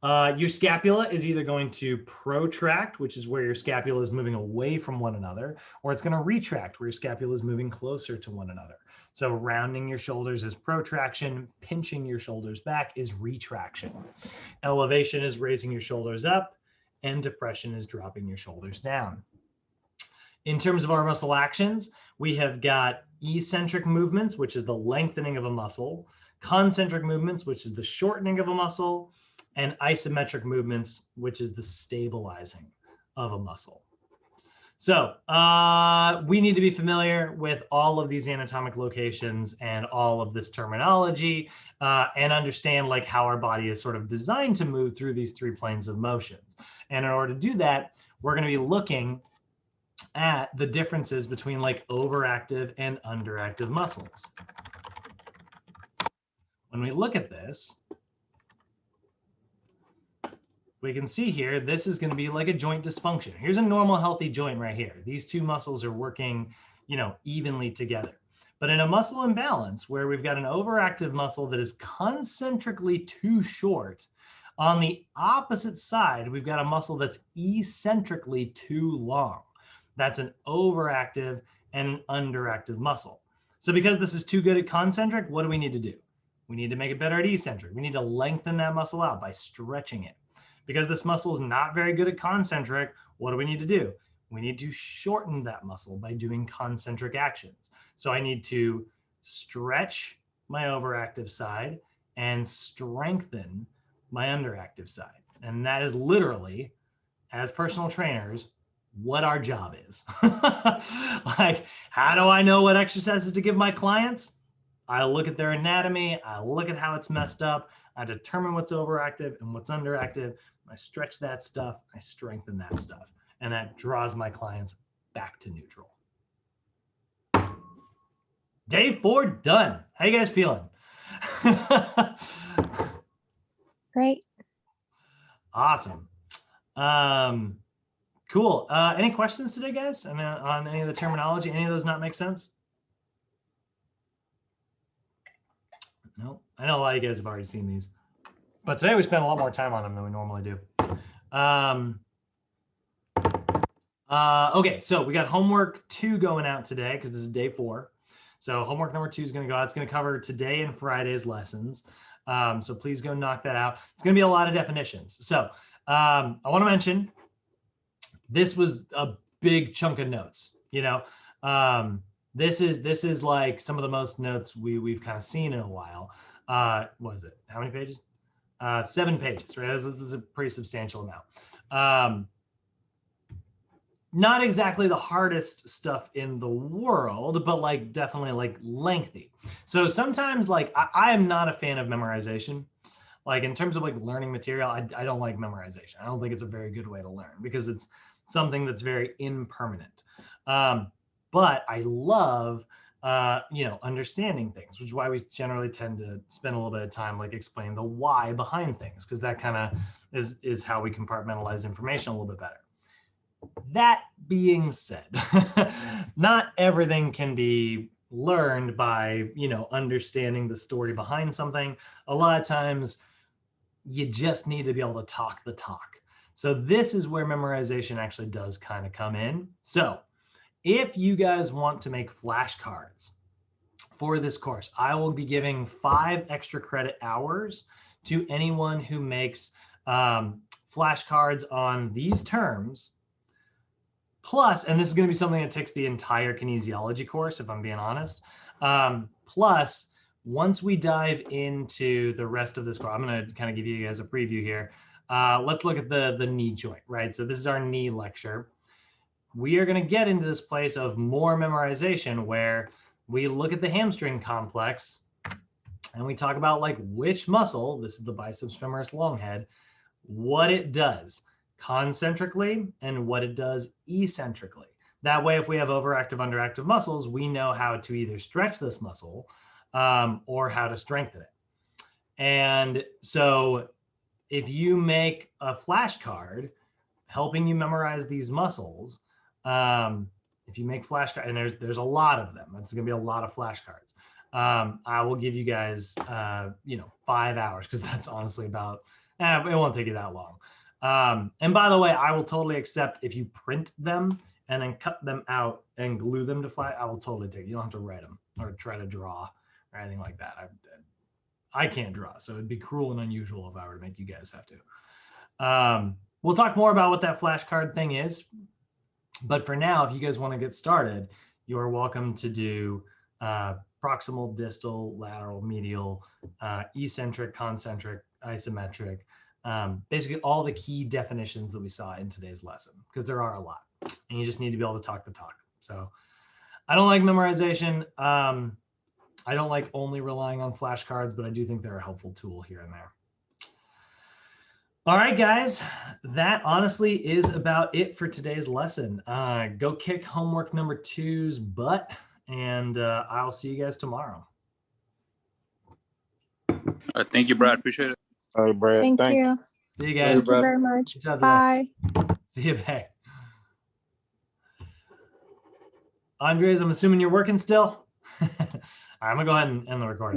Your scapula is either going to protract, which is where your scapula is moving away from one another, or it's going to retract, where your scapula is moving closer to one another. So rounding your shoulders is protraction, pinching your shoulders back is retraction. Elevation is raising your shoulders up, and depression is dropping your shoulders down. In terms of our muscle actions, we have got eccentric movements, which is the lengthening of a muscle, concentric movements, which is the shortening of a muscle, and isometric movements, which is the stabilizing of a muscle. So we need to be familiar with all of these anatomic locations and all of this terminology and understand like how our body is sort of designed to move through these three planes of motions. And in order to do that, we're going to be looking at the differences between like overactive and underactive muscles. When we look at this, we can see here, this is going to be like a joint dysfunction. Here's a normal healthy joint right here. These two muscles are working, evenly together. But in a muscle imbalance where we've got an overactive muscle that is concentrically too short, on the opposite side, we've got a muscle that's eccentrically too long. That's an overactive and an underactive muscle. So because this is too good at concentric, what do we need to do? We need to make it better at eccentric. We need to lengthen that muscle out by stretching it. Because this muscle is not very good at concentric, what do we need to do? We need to shorten that muscle by doing concentric actions. So I need to stretch my overactive side and strengthen my underactive side. And that is literally, as personal trainers, what our job is. Like, how do I know what exercises to give my clients? I look at their anatomy, I look at how it's messed up, I determine what's overactive and what's underactive. I stretch that stuff, I strengthen that stuff, and that draws my clients back to neutral. Day 4 done. How you guys feeling? Great. Awesome. Cool. Any questions today, guys? I mean, on any of the terminology? Any of those not make sense? No. I know a lot of you guys have already seen these. But today we spent a lot more time on them than we normally do. Okay, so we got homework 2 going out today because this is day 4. So homework number 2 is going to go out. It's going to cover today and Friday's lessons. So please go knock that out. It's going to be a lot of definitions. So I want to mention this was a big chunk of notes. This is like some of the most notes we've kind of seen in a while. What is it? How many pages? 7 pages, right? This is a pretty substantial amount. Not exactly the hardest stuff in the world, but like definitely like lengthy. So sometimes like I am not a fan of memorization. Like in terms of like learning material, I don't like memorization. I don't think it's a very good way to learn because it's something that's very impermanent. But I love understanding things, which is why we generally tend to spend a little bit of time like explaining the why behind things, because that kind of is how we compartmentalize information a little bit better. That being said, not everything can be learned by understanding the story behind something. A lot of times you just need to be able to talk the talk. So this is where memorization actually does kind of come in. So if you guys want to make flashcards for this course, I will be giving 5 extra credit hours to anyone who makes flashcards on these terms. Plus, and this is going to be something that takes the entire kinesiology course, if I'm being honest. Plus, once we dive into the rest of this course, I'm going to kind of give you guys a preview here. Let's look at the knee joint, right? So this is our knee lecture. We are going to get into this place of more memorization where we look at the hamstring complex and we talk about like which muscle, this is the biceps femoris long head, what it does concentrically and what it does eccentrically. That way, if we have overactive, underactive muscles, we know how to either stretch this muscle or how to strengthen it. And so if you make a flashcard helping you memorize these muscles, if you make flashcards, and there's a lot of them, it's going to be a lot of flashcards. I will give you guys, 5 hours, because that's honestly about, it won't take you that long. And by the way, I will totally accept if you print them and then cut them out and glue them to fly. I will totally take it. You don't have to write them or try to draw or anything like that. I can't draw, so it'd be cruel and unusual if I were to make you guys have to. We'll talk more about what that flashcard thing is. But for now, if you guys want to get started, you are welcome to do proximal, distal, lateral, medial, eccentric, concentric, isometric, basically all the key definitions that we saw in today's lesson, because there are a lot, and you just need to be able to talk the talk. So I don't like memorization. I don't like only relying on flashcards, but I do think they're a helpful tool here and there. All right, guys, that honestly is about it for today's lesson. Go kick homework number 2's butt, and I'll see you guys tomorrow. Thank you, Brad. Appreciate it. All right, Brad. Thank you. See you guys. Thank you very much. Good job today. Bye. See you, babe. Andres, I'm assuming you're working still? All right, I'm gonna go ahead and end the recording.